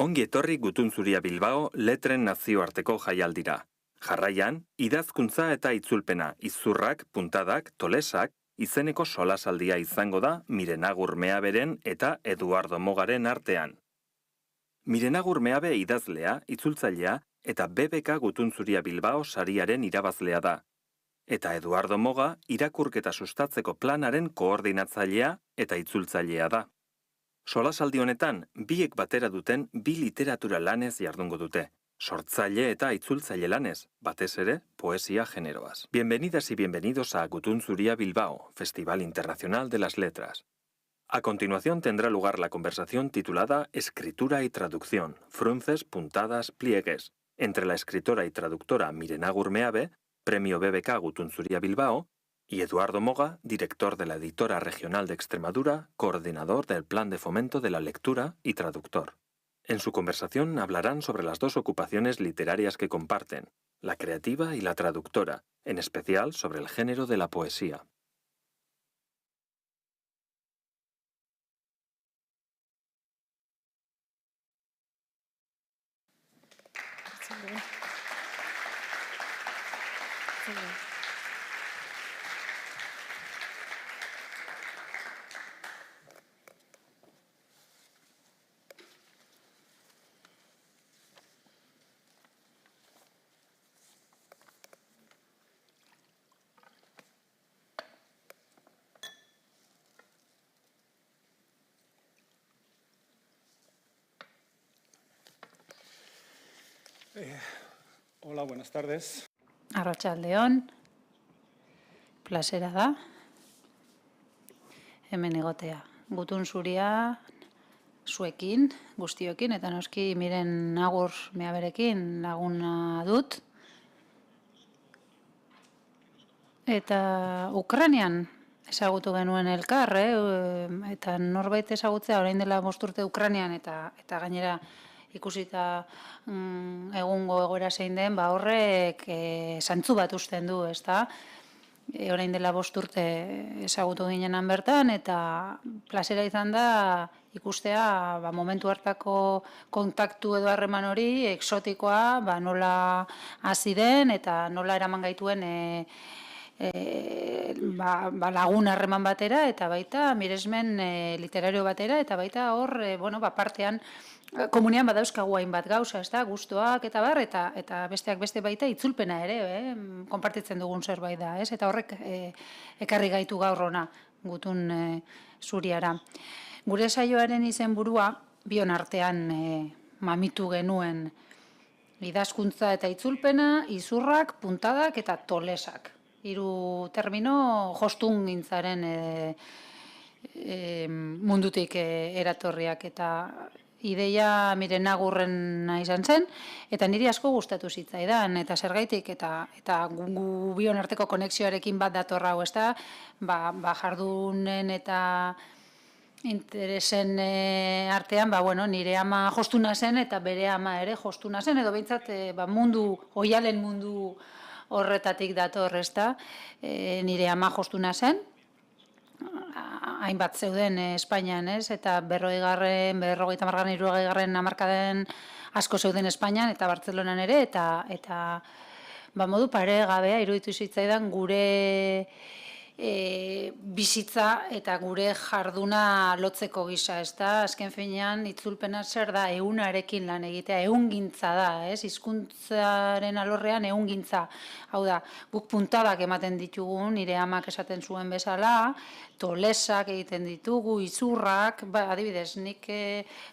Ongi etorri Gutun Zuria Bilbao letren nazioarteko jaialdira. Jarraian, idazkuntza eta itzulpena, izurrak, puntadak, tolesak, izeneko solasaldia izango da Miren Agur Meaberen eta Eduardo Mogaren artean. Miren Agur Meabe idazlea, itzultzailea eta BBK Gutun Zuria Bilbao sariaren irabazlea da. Eta Eduardo Moga irakurketa sustatzeko planaren koordinatzailea eta itzultzailea da. Solasaldi honetan, biek batera duten bi literatura lanez jardungo dute. Sortzaile eta itzultzaile lanez, batez ere, poesia generoaz. Bienvenidas y bienvenidos a Gutun Zuria Bilbao, Festival Internacional de las Letras. A continuación tendrá lugar la conversación titulada Escritura y Traducción, frunces, puntadas, pliegues, entre la escritora y traductora Miren Agur Meabe, Premio BBK Gutun Zuria Bilbao, y Eduardo Moga, director de la Editora Regional de Extremadura, coordinador del Plan de Fomento de la Lectura y traductor. En su conversación hablarán sobre las dos ocupaciones literarias que comparten, la creativa y la traductora, en especial sobre el género de la poesía. Hola, buenas tardes. Arratsaldeon, plazera da, hemen egotea. Gutun Zuria zuekin, guztiokin, eta noski Miren Agur Meaberekin laguna dut. Eta Ukrainian ezagutu genuen elkar, eta norbait ezagutzea orain dela 5 urte Ukrainian, eta gainera ikusita egungo egoera zein den, horrek zantzu bat uzten du, ezta? Orain dela 5 urte ezagutu ginenan bertan, eta plazera izan da ikustea momentu hartako kontaktu edo harreman hori, exotikoa, nola hasi den, eta nola eraman gaituen lagun harreman batera, eta baita miresmen literario batera, eta baita hor, partean, komunean badauzkagu hainbat gauza, ez da, gustuak eta bar, eta besteak beste baita itzulpena ere, konpartitzen dugun zerbait da, ez? Eta horrek ekarri gaitu gaur hona Gutun Zuriara. Gure saioaren izenburua bion artean mamitu genuen idazkuntza eta itzulpena, izurrak, puntadak eta tolesak. 3 termino jostungintzaren mundutik eratorriak, eta ideia Miren Agurrena izan zen, eta niri asko gustatu zitzaidan, eta zergaitik, eta gu bion arteko konexioarekin bat datorra hau, ez da, jardunen eta interesen artean, nire ama jostuna zen, eta bere ama ere jostuna zen, edo behintzat oialen mundu horretatik dator, ez da, nire ama jostuna zen, hainbat zeuden Espainian, ez? Eta 40garren, 50garren, 60garren hamarkaden asko zeuden Espainian eta Bartzelonan ere, eta modu paregabea iruditu zitzaidan gure bizitza eta gure jarduna lotzeko gisa, ez da? Azken finean itzulpena zer da, ehunarekin lan egitea, ehungintza da, ez? Hizkuntzaren alorrean ehungintza. Hau da, guk puntadak ematen ditugu, nire amak esaten zuen bezala, tolesak egiten ditugu, izurrak, adibidez, nik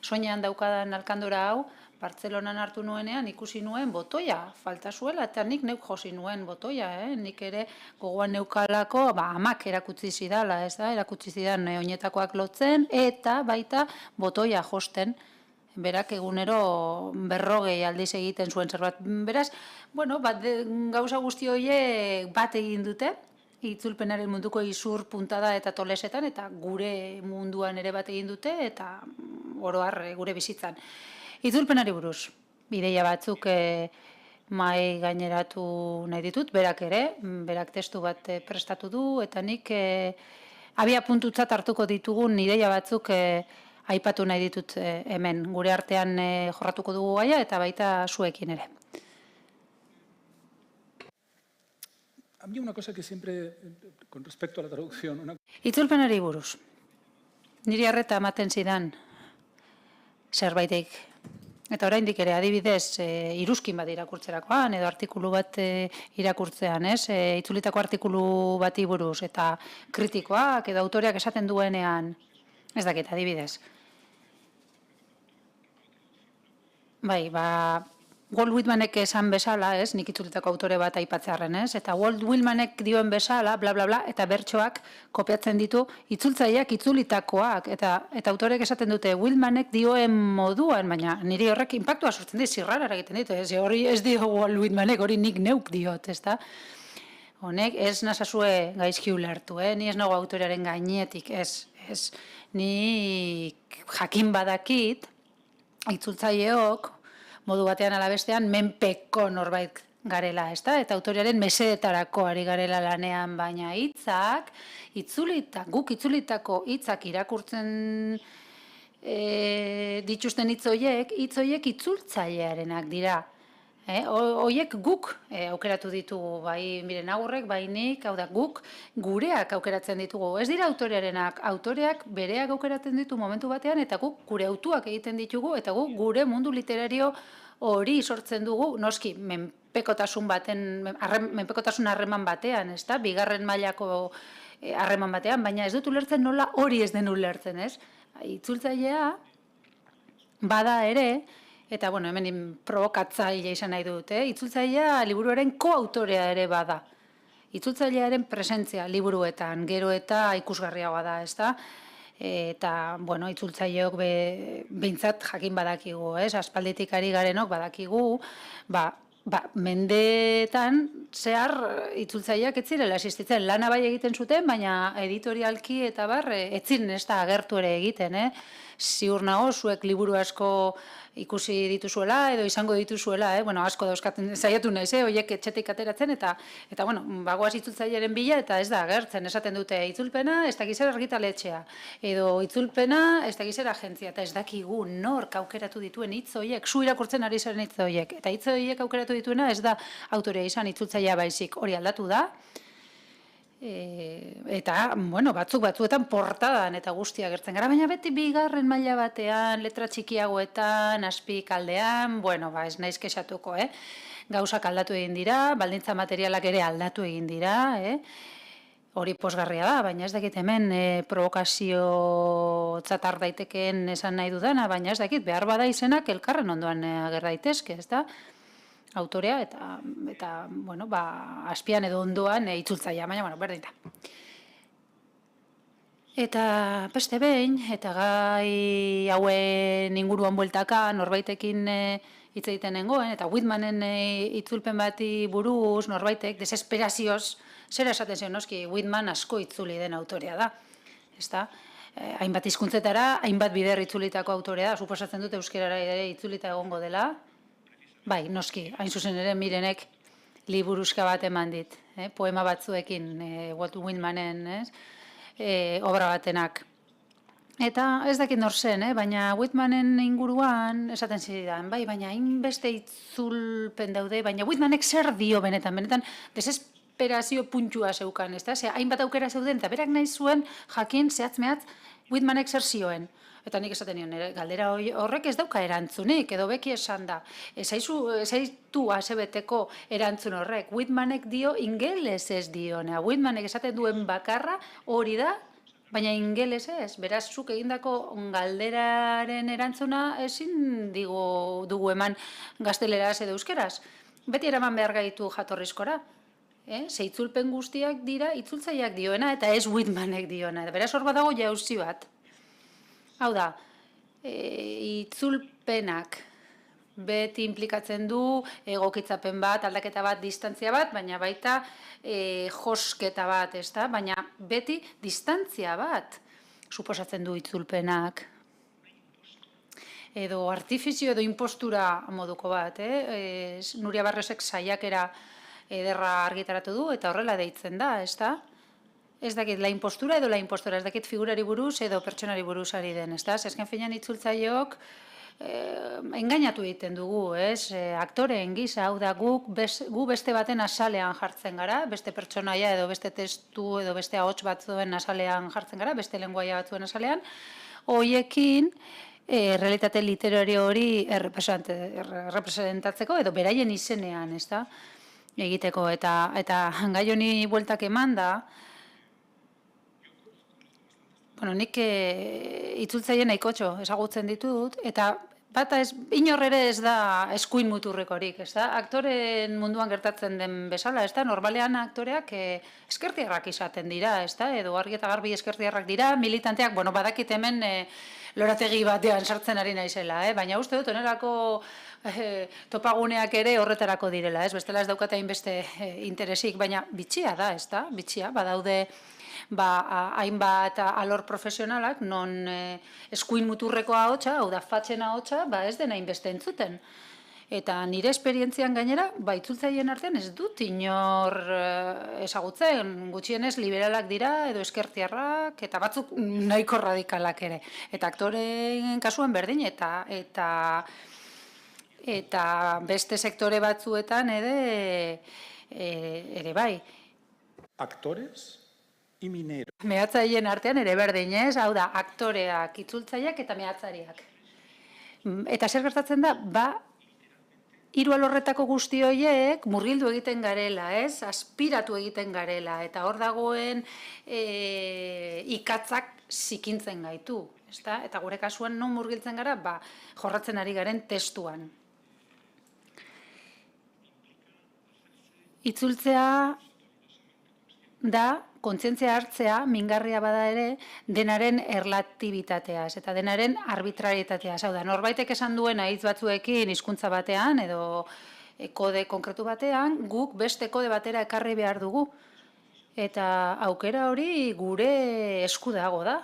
soinean daukadan alkandora hau, Bartzelonan hartu nuenean ikusi nuen botoia, falta zuela, eta nik neuk josi nuen botoia, nik ere gogoan neukalako, amak erakutsi zidala, ez da, erakutsi zidan oinetakoak lotzen, eta baita botoia josten, berak egunero 40 aldiz egiten zuen zerbait. Beraz, gauza guzti horiek bat egin dute, itzulpenaren munduko izur, puntada eta tolesetan, eta gure munduan ere bat egin dute, eta oro har gure bizitzan. Itzulpenari buruz, ideia batzuk mai gaineratu nahi ditut, berak ere, berak testu bat prestatu du, eta nik abia puntutzat hartuko ditugun ideia batzuk aipatu nahi ditut hemen. Gure artean jorratuko dugu gaia eta baita zuekin ere. A mí una cosa que siempre, con respecto a la traducción... Itzulpenari buruz. Niri arreta ematen zidan zerbaitek. Eta oraindik ere adibidez iruzkin bat irakurtzerakoan edo artikulu bat irakurtzean, itzulitako artikulu bati buruz eta kritikoak edo autoreak esaten duenean, ez dakit adibidez. Bai, Walt Whitmanek esan bezala, nik itzulitako autore bat aipatzearren, eta Walt Whitmanek dioen bezala, bla, bla, bla, eta bertsoak kopiatzen ditu itzultzaileak itzulitakoak, eta autorek esaten dute Whitmanek dioen moduan, baina niri horrek inpaktua sortzen dit, zirrara egiten dit, hori ez dio Walt Whitmanek, hori nik neuk diot, ezta? Honek ez nazazue gaizki ulertu, ni ez nago autorearen gainetik, ez, ni jakin badakit, itzultzaileok, modu batean alabestean, menpeko norbait garela, ezta? Eta autorearen mesedetarako ari garela lanean, baina hitzak, guk itzulitako hitzak irakurtzen dituzten hitz horiek itzultzailearenak dira. Horiek guk aukeratu ditugu, bai Miren Agurrek, bai nik, hau da, guk gureak aukeratzen ditugu. Ez dira autorearenak, autoreak bereak aukeratzen ditu momentu batean, eta guk gure autuak egiten ditugu, eta guk gure mundu literario hori sortzen dugu, noski, menpekotasun harreman batean, ez da, bigarren mailako harreman batean, baina ez dut ulertzen nola hori ez den ulertzen, ez? Itzultzailea bada ere, eta, bueno, hemen provokatzailea izan nahi dut, itzultzailea liburuaren koautorea ere bada. Itzultzailearen presentzia liburuetan, gero eta ikusgarriagoa da, ez da? Eta, bueno, itzultzaileok behintzat jakin badakigu, aspalditik ari garenok badakigu, mendeetan zehar itzultzaileak ez zirela existitzen, lana bai egiten zuten, baina editorialki eta ez ziren ez da agertu ere egiten, ziur nago, zuek liburu asko ikusi dituzuela edo izango dituzuela, bueno, asko dauzkaten saiatu naiz, horiek etxetik ateratzen, eta bueno, bagoaz itzultzailearen bila, eta ez da agertzen, esaten dute itzulpena, ez dakiz zer argitaletxea, edo itzulpena, ez dakiz zer agentzia, eta ez dakigu nork aukeratu dituen hitz horiek, zu irakurtzen ari zaren hitz horiek, eta hitz horiek aukeratu dituena ez da autorea izan itzultzailea baizik, hori aldatu da, eta, bueno, batzuetan portadan eta guztia gertzen gara, baina beti bigarren maila batean, letra txikiagoetan, azpik aldean, bueno, ez naiz kexatuko, gauzak aldatu egin dira, baldintza materialak ere aldatu egin dira, hori posgarria da, baina ez dakit hemen provokazio txatar daitekeen esan nahi dudana, baina ez dakit, behar bada izenak elkarren ondoan ager daitezke, ez da? Autorea eta bueno, azpian edo ondoan itzultzailea, baina, bueno, berdin da. Eta beste behin, eta gai hauen inguruan bueltaka norbaitekin hitz egiten nengoen, eta Whitmanen itzulpen bati buruz norbaitek desesperazioz, zera esaten zen noski, Whitman asko itzuli den autorea da, ezta? Hainbat hizkuntzetara, hainbat bider itzulitako autorea da, suposatzen dute euskerara ere itzulita egongo dela. Bai, noski, hain zuzen ere Mirenek liburuska bat eman dit, poema batzuekin, Walt Whitmanen, obra batenak. Eta ez dakit nor zen, baina Whitmanen inguruan esaten zidan, bai, baina hainbeste itzulpen daude, baina Whitmanek zer dio benetan desesperazio puntua zeukan, ez da? Hainbat aukera zeuden, eta berak nahi zuen jakin zehatz-mehatz Whitmanek zer zioen. Eta nik esaten nion, galdera horrek ez dauka erantzunik, edo beki esan da. Ezaitu asebeteko erantzun horrek. Whitmanek dio ingeles ez diona. Whitmanek esaten duen bakarra hori da, baina ingeles ez. Beraz, zuk egindako galderaren erantzuna ezin dugu eman gazteleraz edo euskeraz. Beti eraman behar gaitu jatorrizkora. Ze itzulpen guztiak dira itzultzaileak dioena eta ez Whitmanek diona. Beraz, hor badago jauzi bat. Hau da, itzulpenak beti implikatzen du egokitzapen bat, aldaketa bat, distantzia bat, baina baita josketa bat, ez da? Baina beti distantzia bat suposatzen du itzulpenak. Edo artifizio edo impostura moduko bat, Nuria Barresek saiakera ederra argitaratu du eta horrela deitzen da, ez da? ez dakit, la impostura edo la impostora, ez dakit figurari buruz edo pertsonari buruz ari den, ez da? Azken finean itzultzaileok engainatu egiten dugu, ez? Aktoreen gisa, hau da, gu beste baten azalean jartzen gara, beste pertsonaia edo beste testu edo beste ahots batzuen azalean jartzen gara, beste lenguaia batzuen azalean, hoiekin realitate literario hori errepresentatzeko edo beraien izenean, ez da? Egiteko, eta gai honi bueltak eman da, bueno, nik itzultzaile nahikotxo ezagutzen ditut, eta bata inor ere ez da eskuin muturrekorik, ez da? Aktoren munduan gertatzen den bezala, ez da? Normalean aktoreak eskertiarrak izaten dira, ez da? Edo argi eta garbi eskertiarrak dira, militanteak, bueno, badakit hemen lorategi batean sartzen ari naizela, baina uste dut onerako topaguneak ere horretarako direla, ez? Bestela ez daukate hainbeste interesik, baina bitxia da, ez da? Bitxia, badaude hainbat alor profesionalak, non eskuin muturreko ahotsa, hau da fatxen ahotsa, ez dena hainbeste entzuten. Eta nire esperientzian gainera, itzultzaileen artean ez dut inor ezagutzen, gutxienez liberalak dira, edo eskertiarrak, eta batzuk nahiko radikalak ere. Eta aktoren kasuan berdin, eta beste sektore batzuetan ere bai. Actores y mineros. Mehatzaileen artean ere berdin, ez? Hau da, aktoreak, itzultzaileak eta mehatzariak. Eta zer gertatzen da, hiru alorretako guzti horiek murgildu egiten garela, ez? Aspiratu egiten garela, eta hor dagoen ikatzak zikintzen gaitu, ezta? Eta gure kasuan non murgiltzen gara, jorratzen ari garen testuan. Itzultzea da, kontzientzia hartzea, mingarria bada ere, denaren erlatibitateaz eta denaren arbitraritateaz. Hau da, norbaitek esan duena hitz batzuekin hizkuntza batean edo kode konkretu batean, guk beste kode batera ekarri behar dugu. Eta aukera hori gure esku dago da.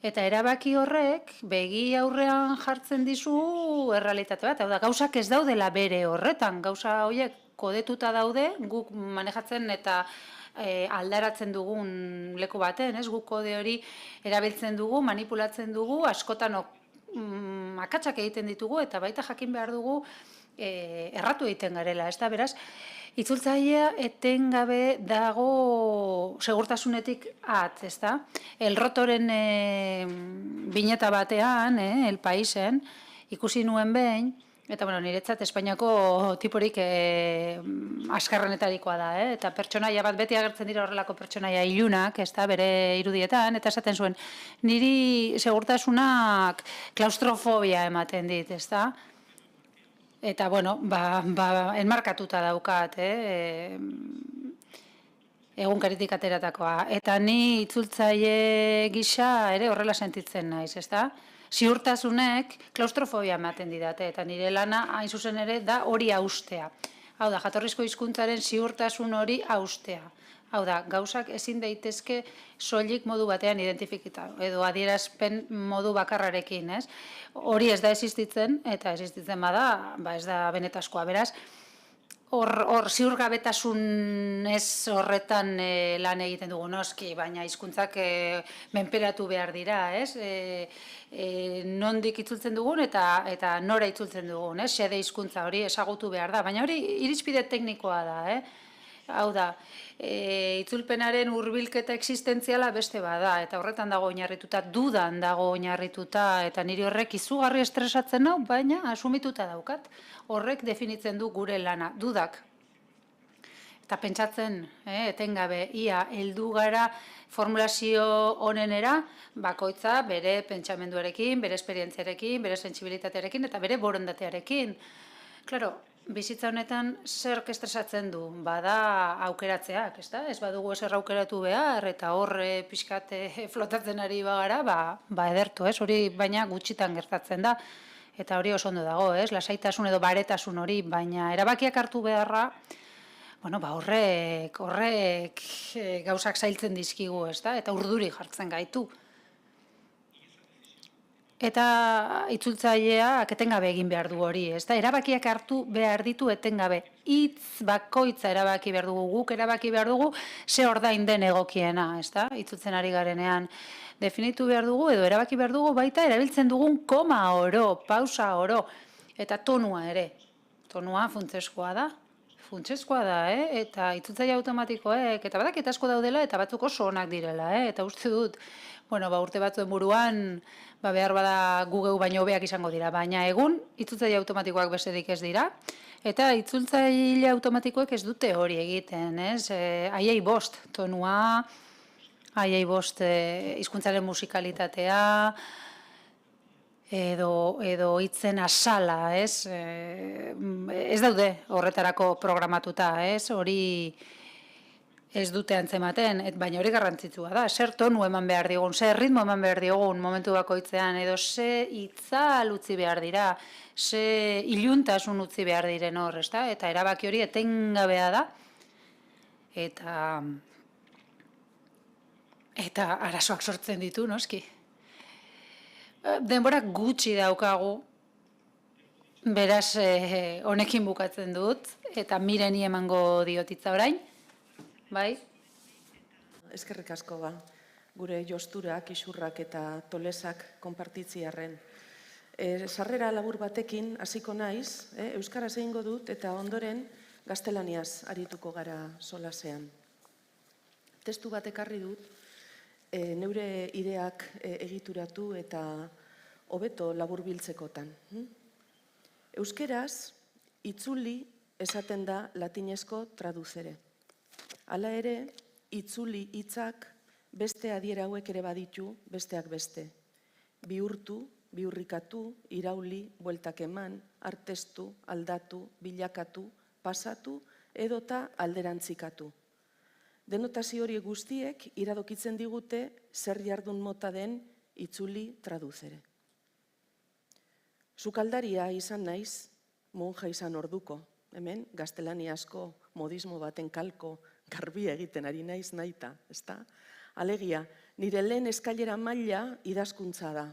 Eta erabaki horrek begi aurrean jartzen dizu errealitate bat. Hau da, gauzak ez daudela bere horretan, gauza horiek kodetuta daude, guk manejatzen eta aldaratzen dugun leku baten, ez? Guk kode hori erabiltzen dugu, manipulatzen dugu, askotan akatsak egiten ditugu, eta baita jakin behar dugu erratu egiten garela, ez da, beraz, itzultzailea etengabe dago segurtasunetik ez da? El Rotoren bineta batean, El Paisen, ikusi nuen behin, eta, bueno, niretzat Espainiako tiporik askarrenetarikoa da, eta pertsonaia bat beti agertzen dira horrelako pertsonaia ilunak, ez da, bere irudietan, eta esaten zuen, niri segurtasunak klaustrofobia ematen dit, ez da? Eta, bueno, enmarkatuta daukat, egunkaritik ateratakoa. Eta ni itzultzaile gisa ere horrela sentitzen naiz, ez da? Ziurtasunek klaustrofobia ematen didate, eta nire lana hain zuzen ere da hori haustea. Hau da, jatorrizko hizkuntzaren ziurtasun hori haustea. Hau da, gauzak ezin daitezke soilik modu batean identifikita, edo adierazpen modu bakarrarekin, ez? Hori ez da existitzen, eta existitzen bada, ez da benetazkoa, beraz, hor ziurgabetasun ez horretan lan egiten dugu, noski, baina hizkuntzak menperatu behar dira, ez? Nondik itzultzen dugun eta nora itzultzen dugun, ez? Xede hizkuntza hori ezagutu behar da, baina hori irizpide teknikoa da, Hau da, itzulpenaren hurbilketa existentziala beste bada, eta horretan dago oinarrituta, dudan dago oinarrituta, eta niri horrek izugarri estresatzen nau, baina asumituta daukat. Horrek definitzen du gure lana, dudak. Eta pentsatzen, etengabe, ia heldu gara formulazio honenera, bakoitza bere pentsamenduarekin, bere esperientziarekin, bere sentsibilitatearekin, eta bere borondatearekin. Klaro, bizitza honetan zerk estresatzen du, bada aukeratzeak, ez da? Ez badugu ezer aukeratu behar, eta hor pixkat flotatzen ari bagara, edertu, ez? Hori baina gutxitan gertatzen da, eta hori oso ondo dago, ez? Lasaitasun edo baretasun hori, baina erabakiak hartu beharra, bueno, horrek gauzak zailtzen dizkigu, ez da? Eta urduri jartzen gaitu. eta itzultzaileak etengabe egin behar du hori, ez da? Erabakiak hartu behar ditu etengabe. Hitz bakoitza erabaki behar dugu, guk erabaki behar dugu, ze ordain den egokiena, ez da? Itzultzen ari garenean definitu behar dugu, edo erabaki behar dugu baita erabiltzen dugun koma oro, pausa oro, eta tonua ere. Tonua funtsezkoa da. Funtsezkoa da, eta itzultzaile automatikoek, eta badakit asko daudela, eta batzuk oso onak direla, eta uste dut, urte batzuen buruan, behar bada gu geu baino hobeak izango dira, baina egun itzultzaile automatikoak besterik ez dira, eta itzultzaile automatikoek ez dute hori egiten, ez? Aiei bost tonua, aiei bost hizkuntzaren musikalitatea, edo hitzen asala, ez? Ez daude horretarako programatuta, ez? Hori ez dute antzematen, baina hori garrantzitsua da. Zer tonu eman behar digun, zer ritmo eman behar digun momentu bakoitzean, edo ze itzal utzi behar dira, ze iluntasun utzi behar diren hor, ezta? Eta erabaki hori etengabea da, eta arazoak sortzen ditu, noski. Denbora gutxi daukagu, beraz honekin bukatzen dut, eta Mireni emango diotitza orain, bai? Eskerrik asko ba, gure josturak, isurrak eta tolesak konpartitziarren. Sarrera labur batekin hasiko naiz, euskaraz egingo dut eta ondoren gaztelaniaz arituko gara solasean. Testu bat ekarri dut, neure ideak egituratu eta hobeto laburbiltzekotan. Euskeraz, itzuli esaten da latinezko traduzere. Hala ere, itzuli hitzak beste adiera hauek ere baditu, besteak beste. Bihurtu, bihurrikatu, irauli, bueltak eman, artestu, aldatu, bilakatu, pasatu, edota alderantzikatu. Denotazio hori guztiek iradokitzen digute zer jardun mota den itzuli traduzere. Sukaldaria izan naiz, monja izan orduko, hemen gaztelaniazko modismo baten kalko garbi egiten ari naiz nahita, ezta? Alegia, nire lehen eskailera maila idazkuntza da.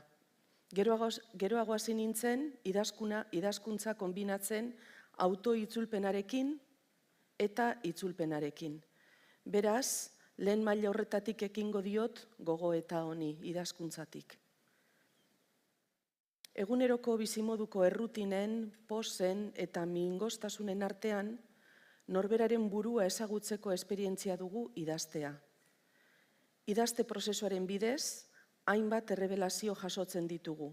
Geroago hasi nintzen idazkuntza konbinatzen autoitzulpenarekin eta itzulpenarekin. Beraz, lehen maila horretatik ekingo diot gogoeta honi idazkuntzatik. Eguneroko bizimoduko errutinen, posen eta mingostasunen artean, norberaren burua ezagutzeko esperientzia dugu idaztea. Idazte prozesuaren bidez, hainbat errebelazio jasotzen ditugu.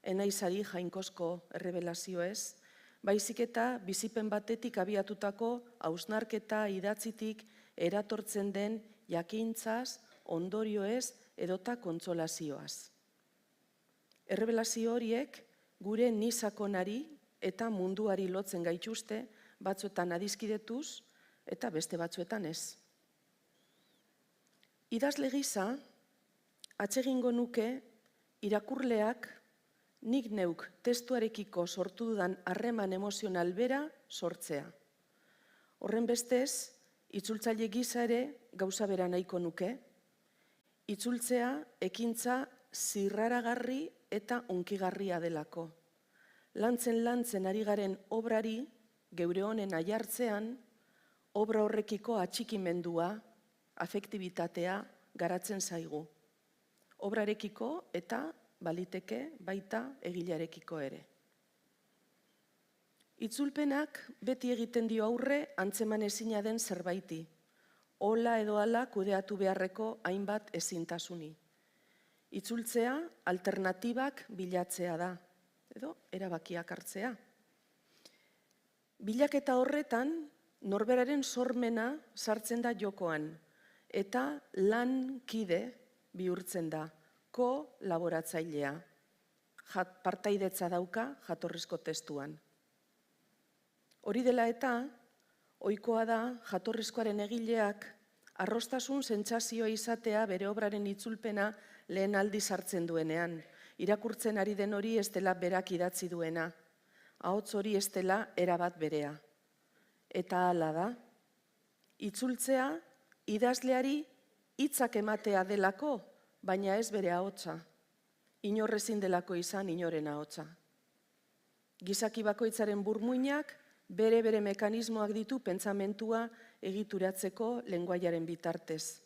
Enaizari jainkozko errebelazio ez, baizik eta bizipen batetik abiatutako hausnarketa idatzitik eratortzen den jakintzaz, ondorioez edota kontsolazioaz. Errebelazio horiek gure ni sakonari eta munduari lotzen gaituzte, batzuetan adiskidetuz eta beste batzuetan ez. Idazle gisa, atsegingo nuke irakurleak nik neuk testuarekiko sortu dudan harreman emozional bera sortzea. Horren bestez, itzultzaile gisa ere gauza bera nahiko nuke, itzultzea ekintza zirraragarri eta hunkigarria delako. Lantzen ari garen obrari, geure honen aiartzean, obra horrekiko atxikimendua, afektibitatea garatzen zaigu. Obrarekiko eta baliteke baita egilearekiko ere. Itzulpenak beti egiten dio aurre antzeman ezina den zerbaiti, hola edo hala kudeatu beharreko hainbat ezintasuni. Itzultzea alternatibak bilatzea da, edo erabakiak hartzea. Bilaketa horretan, norberaren sormena sartzen da jokoan, eta lankide bihurtzen da, kolaboratzailea. Partaidetza dauka jatorrizko testuan. Hori dela eta, ohikoa da jatorrizkoaren egileak arrostasun sentsazioa izatea bere obraren itzulpena lehen aldiz hartzen duenean. Irakurtzen ari den hori ez dela berak idatzi duena. Ahots hori ez dela erabat berea. Eta hala da, itzultzea idazleari hitzak ematea delako, baina ez bere ahotsa. inor ezin delako izan inoren ahotsa. Gizaki bakoitzaren burmuinak bere mekanismoak ditu pentsamentua egituratzeko lengoaiaren bitartez.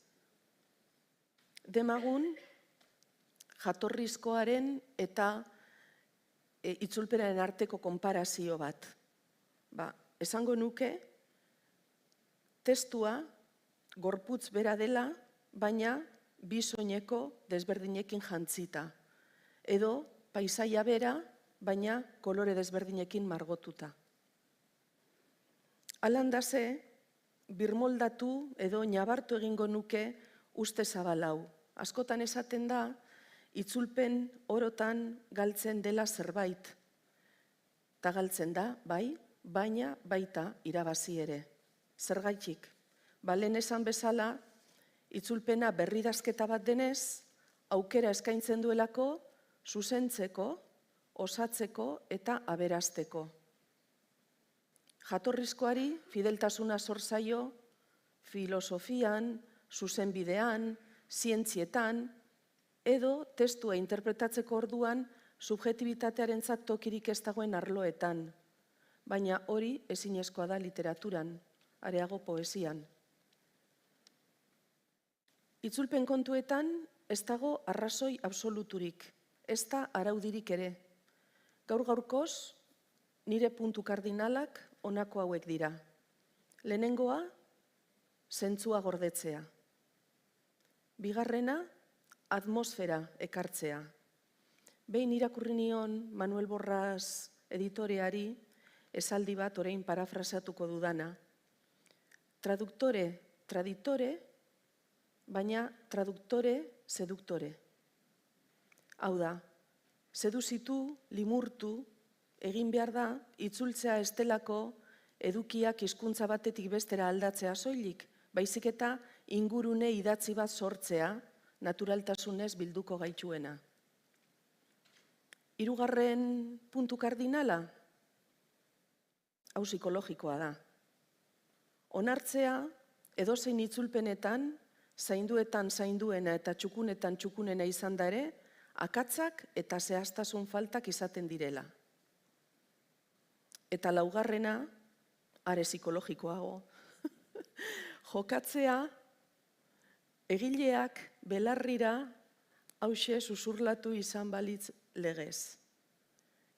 Demagun, jatorrizkoaren eta itzulpenaren arteko konparazio bat. Esango nuke, testua gorputz bera dela, baina bi soineko desberdinekin jantzita. Edo paisaia bera, baina kolore desberdinekin margotuta. Alandase, birmoldatu edo nabartu egingo nuke uste zabalau. Askotan esaten da, itzulpen orotan galtzen dela zerbait. Ta galtzen da, bai, baina baita irabazi ere. Zergaitik. Lehen esan bezala, itzulpena berridazketa bat denez, aukera eskaintzen duelako, zuzentzeko, osatzeko eta aberasteko. Jatorrizkoari fideltasuna zor zaio, filosofian, zuzenbidean, zientzietan, edo testua interpretatzeko orduan subjetibitatearentzat tokirik ez dagoen arloetan, baina hori ezinezkoa da literaturan, areago poesian. Itzulpen kontuetan ez dago arrazoi absoluturik, ez da araudirik ere. Gaur-gaurkoz, nire puntu kardinalak honako hauek dira. Lehenengoa, zentzua gordetzea. Bigarrena, atmosfera ekartzea. Behin irakurri nion Manuel Borras editoreari esaldi bat orain parafrasatuko dudana. Traduktore, traditore, baina traduktore, seduktore. Hau da, seduzitu, limurtu, egin behar da, itzultzea estelako edukiak hizkuntza batetik bestera aldatzea soilik, baizik eta ingurune idatzi bat sortzea, naturaltasunez bilduko gaituena. Hirugarren puntu kardinala, hau psikologikoa da. Onartzea, edozein itzulpenetan, zainduetan zainduena eta txukunetan txukunena izan da ere, akatsak eta zehaztasun faltak izaten direla. Eta laugarrena, are psikologikoago, jokatzea, egileak belarrira hauxe susurlatu izan balitz legez.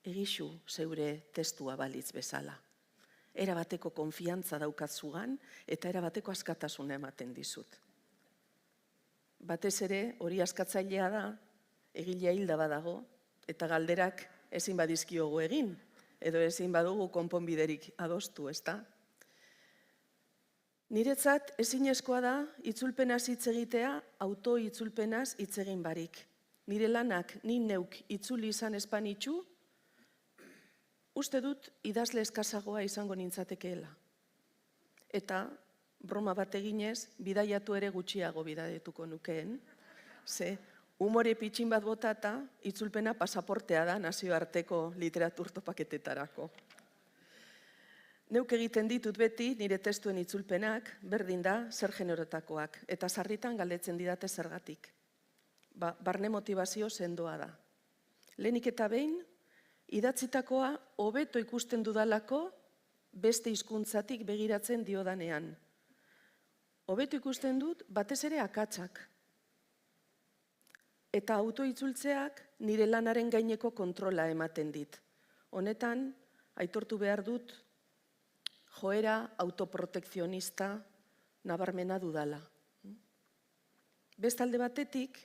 Egixu zeure testua balitz bezala. Erabateko konfiantza daukat zugan eta erabateko askatasuna ematen dizut. Batez ere, hori askatzailea da, egilea hilda badago, eta galderak ezin badizkiogu egin, edo ezin badugu konponbiderik adostu, ezta? Niretzat ezinezkoa da itzulpenaz hitz egitea auto-itzulpenaz hitz egin barik. Nire lanak ni neuk itzuli izan espanitxu, uste dut idazle eskasagoa izango nintzatekeela. Eta broma bat eginez, bidaiatu ere gutxiago bidaietuko nukeen. Ze, umore pitxin bat botata, itzulpena pasaportea da nazioarteko literatur topaketetarako. Neuk egiten ditut beti nire testuen itzulpenak, berdin da, zer generotakoak, eta sarritan galdetzen didate zergatik. Barne motivazio sendoa da. Lehenik eta behin, idatzitakoa hobeto ikusten dudalako beste hizkuntzatik begiratzen diodanean. Hobeto ikusten dut batez ere akatsak. Eta autoitzultzeak nire lanaren gaineko kontrola ematen dit. Honetan, aitortu behar dut, joera autoprotekzionista nabarmena dudala. Bestalde batetik,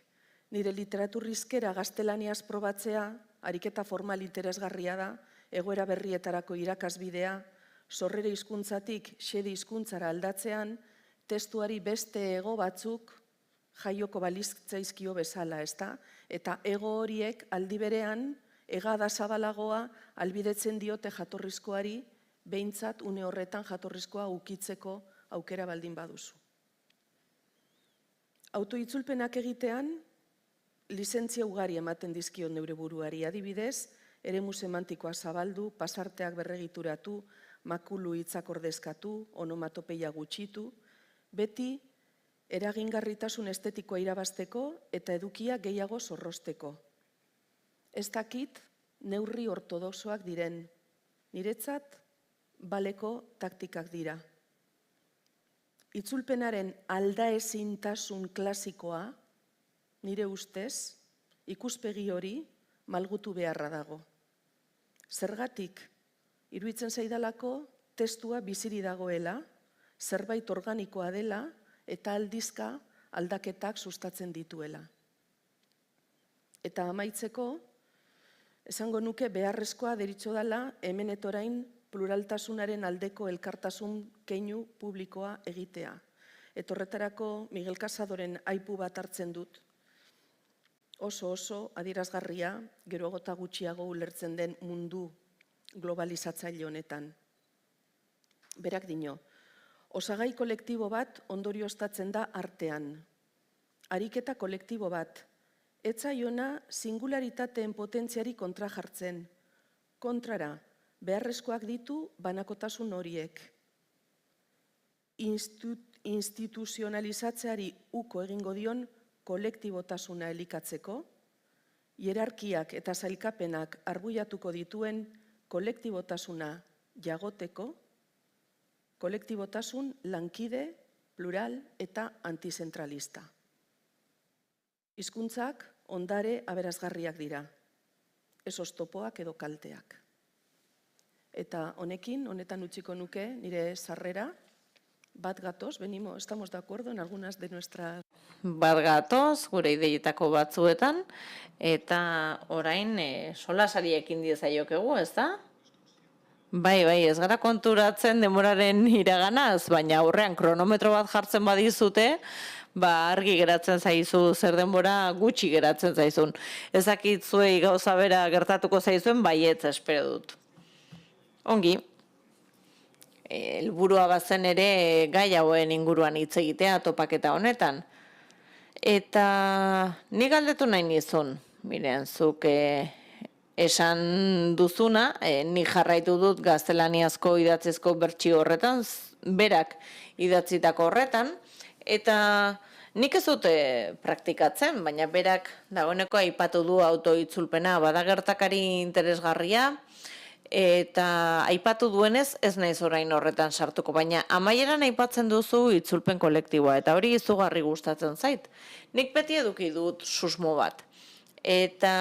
nire literaturrizkera gaztelaniaz probatzea, ariketa formal interesgarria da, egoera berrietarako irakasbidea, sorrere hizkuntzatik xede hizkuntzara aldatzean, testuari beste ego batzuk jaioko baliztzaizkio bezala, ezta? Eta ego horiek aldi berean, egada zabalagoa albidetzen diote jatorrizkoari, behintzat une horretan jatorrizkoa ukitzeko aukera baldin baduzu. Autoitzulpenak egitean, lizentzia ugari ematen dizkion neure buruari, adibidez, eremu semantikoa zabaldu, pasarteak berregituratu, makulu hitzak ordezkatu, onomatopeia gutxitu, beti eragingarritasun estetikoa irabazteko eta edukia gehiago zorrosteko. ez dakit neurri ortodoxoak diren. Niretzat, baleko taktikak dira. Itzulpenaren aldaezintasun klasikoa, nire ustez, ikuspegi hori malgutu beharra dago. Zergatik, iruditzen zaidalako testua biziri dagoela, zerbait organikoa dela eta aldizka aldaketak sustatzen dituela. Eta amaitzeko, esango nuke beharrezkoa deritxo dela hemen etorain pluraltasunaren aldeko elkartasun keinu publikoa egitea. Etorretarako Miguel Casadoren aipu bat hartzen dut. Oso adierazgarria, geroago eta gutxiago ulertzen den mundu globalizatzaile honetan. Berak dio, osagai kolektibo bat ondorioztatzen da artean. Ariketa kolektibo bat, ez zaiona singularitateen potentziari kontra jartzen. Kontrara, beharrezkoak ditu banakotasun horiek. Instituzionalizatzeari uko egingo dion kolektibotasuna elikatzeko, hierarkiak eta sailkapenak arbuiatuko dituen kolektibotasuna jagoteko, kolektibotasun lankide, plural eta antizentralista. Hizkuntzak ondare aberazgarriak dira, ez oztopoak edo kalteak. Eta honetan utziko nuke nire sarrera, bat gatoz, venimos, estamos de acuerdo en algunas de nuestras... Bat gatoz, gure ideietako batzuetan, eta orain solasariekin diezaiokegu, ez da? Bai, ez gara konturatzen denboraren iraganaz, baina aurrean kronometro bat jartzen badizute, argi geratzen zaizu zer denbora gutxi geratzen zaizun. Ezakit zuei gauza bera gertatuko zaizuen, baietz espero dut. Ongi. Helburua bazen ere gai hauen inguruan hitz egitea topaketa honetan. Eta nik galdetu nahi nizun, miren, zuk esan duzuna, nik jarraitu dut gaztelaniazko idatzizko bertsio horretan, berak idatzitako horretan, eta nik ez dute praktikatzen, baina berak dagoeneko aipatu du autoitzulpena badagertakari interesgarria, eta aipatu duenez ez naiz orain horretan sartuko, baina amaieran aipatzen duzu itzulpen kolektiboa, eta hori izugarri gustatzen zait. Nik beti eduki dut susmo bat, eta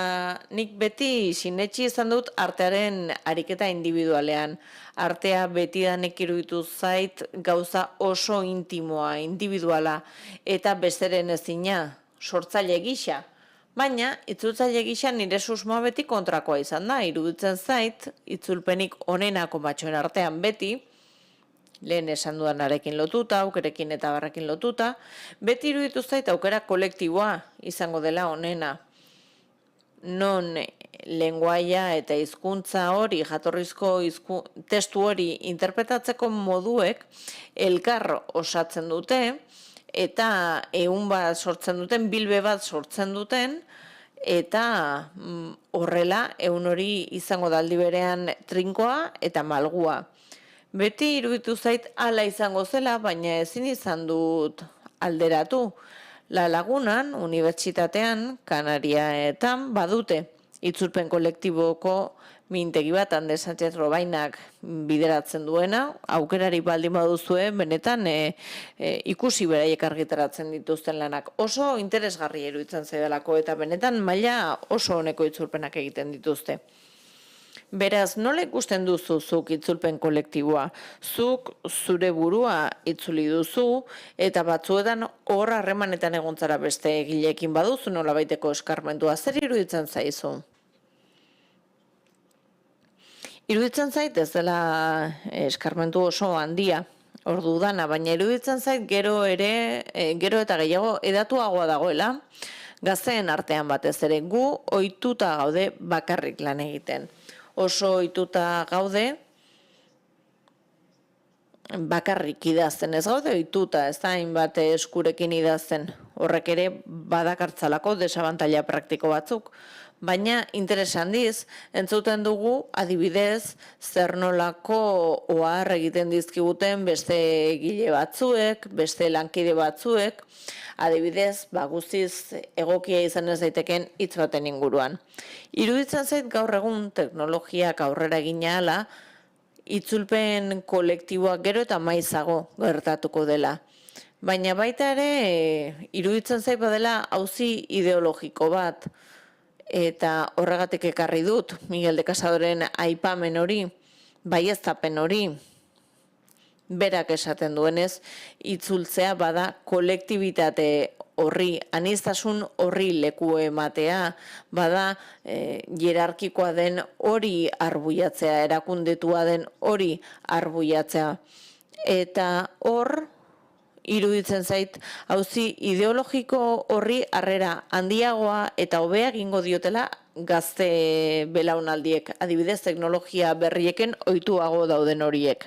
nik beti sinetsi izan dut artearen ariketa individualean. Artea betidanek iruditu zait gauza oso intimoa, individuala, eta besteren ezina, sortzaile gisa. Baina, itzultzaile gisa nire susmoa beti kontrakoa izan da, iruditzen zait, itzulpenik onenako matxoen artean beti, lehen esan duanarekin lotuta, aukerekin eta barrekin lotuta, beti iruditu zait aukera kolektiboa izango dela onena. Non lenguaia eta hizkuntza hori, jatorrizko testu hori interpretatzeko moduek elkar osatzen dute, eta ehun bat sortzen duten, bilbe bat sortzen duten, eta horrela ehun hori izango da aldi berean trinkoa eta malgua. Beti iruditu zait hala izango zela, baina ezin izan dut alderatu. La Lagunan, unibertsitatean, Kanariaetan, badute itzulpen kolektiboko mintegi bat, Ande Sánchez Robainak bideratzen duena, aukerari baldin baduzue, benetan ikusi beraiek argitaratzen dituzten lanak. Oso interesgarri iruditzen zaidalako eta benetan maila oso honeko itzulpenak egiten dituzte. Beraz, nola ikusten duzu zuk itzulpen kolektiboa? Zuk zure burua itzuli duzu eta batzuetan hor harremanetan egontzara beste egileekin baduzu nola baiteko eskarmentua. Zer iruditzen zaizu? Iruditzen zait ez dela eskarmentu oso handia, ordu dana, baina iruditzen zait gero eta gehiago edatuagoa dagoela, gazteen artean batez ere gu ohituta gaude bakarrik lan egiten. Oso ohituta gaude, bakarrik idazten ez gaude ohituta, ez da hainbat eskurekin idazten. Horrek ere badakartzalako desabantaila praktiko batzuk, Baina interes handiz, entzuten dugu adibidez zer nolako ohar egiten dizkiguten beste egile batzuek, beste lankide batzuek, adibidez, guztiz egokia izan ez daiteken hitz baten inguruan. Iruditzen zait gaur egun teknologiak aurrera egin ahala, itzulpen kolektiboak gero eta maizago gertatuko dela. Baina baita ere, iruditzen zait badela auzi ideologiko bat, eta horregatik ekarri dut Miguel de Casadoren aipamen hori, baieztapen hori, berak esaten duenez, itzultzea bada kolektibitate horri, aniztasun horri leku ematea, bada hierarkikoa den hori arbuiatzea, erakundetua den hori arbuiatzea. Eta hor, iruditzen zait, auzi ideologiko horri harrera handiagoa eta hobea egingo diotela gazte belaunaldiek, adibidez teknologia berrieken ohituago dauden horiek.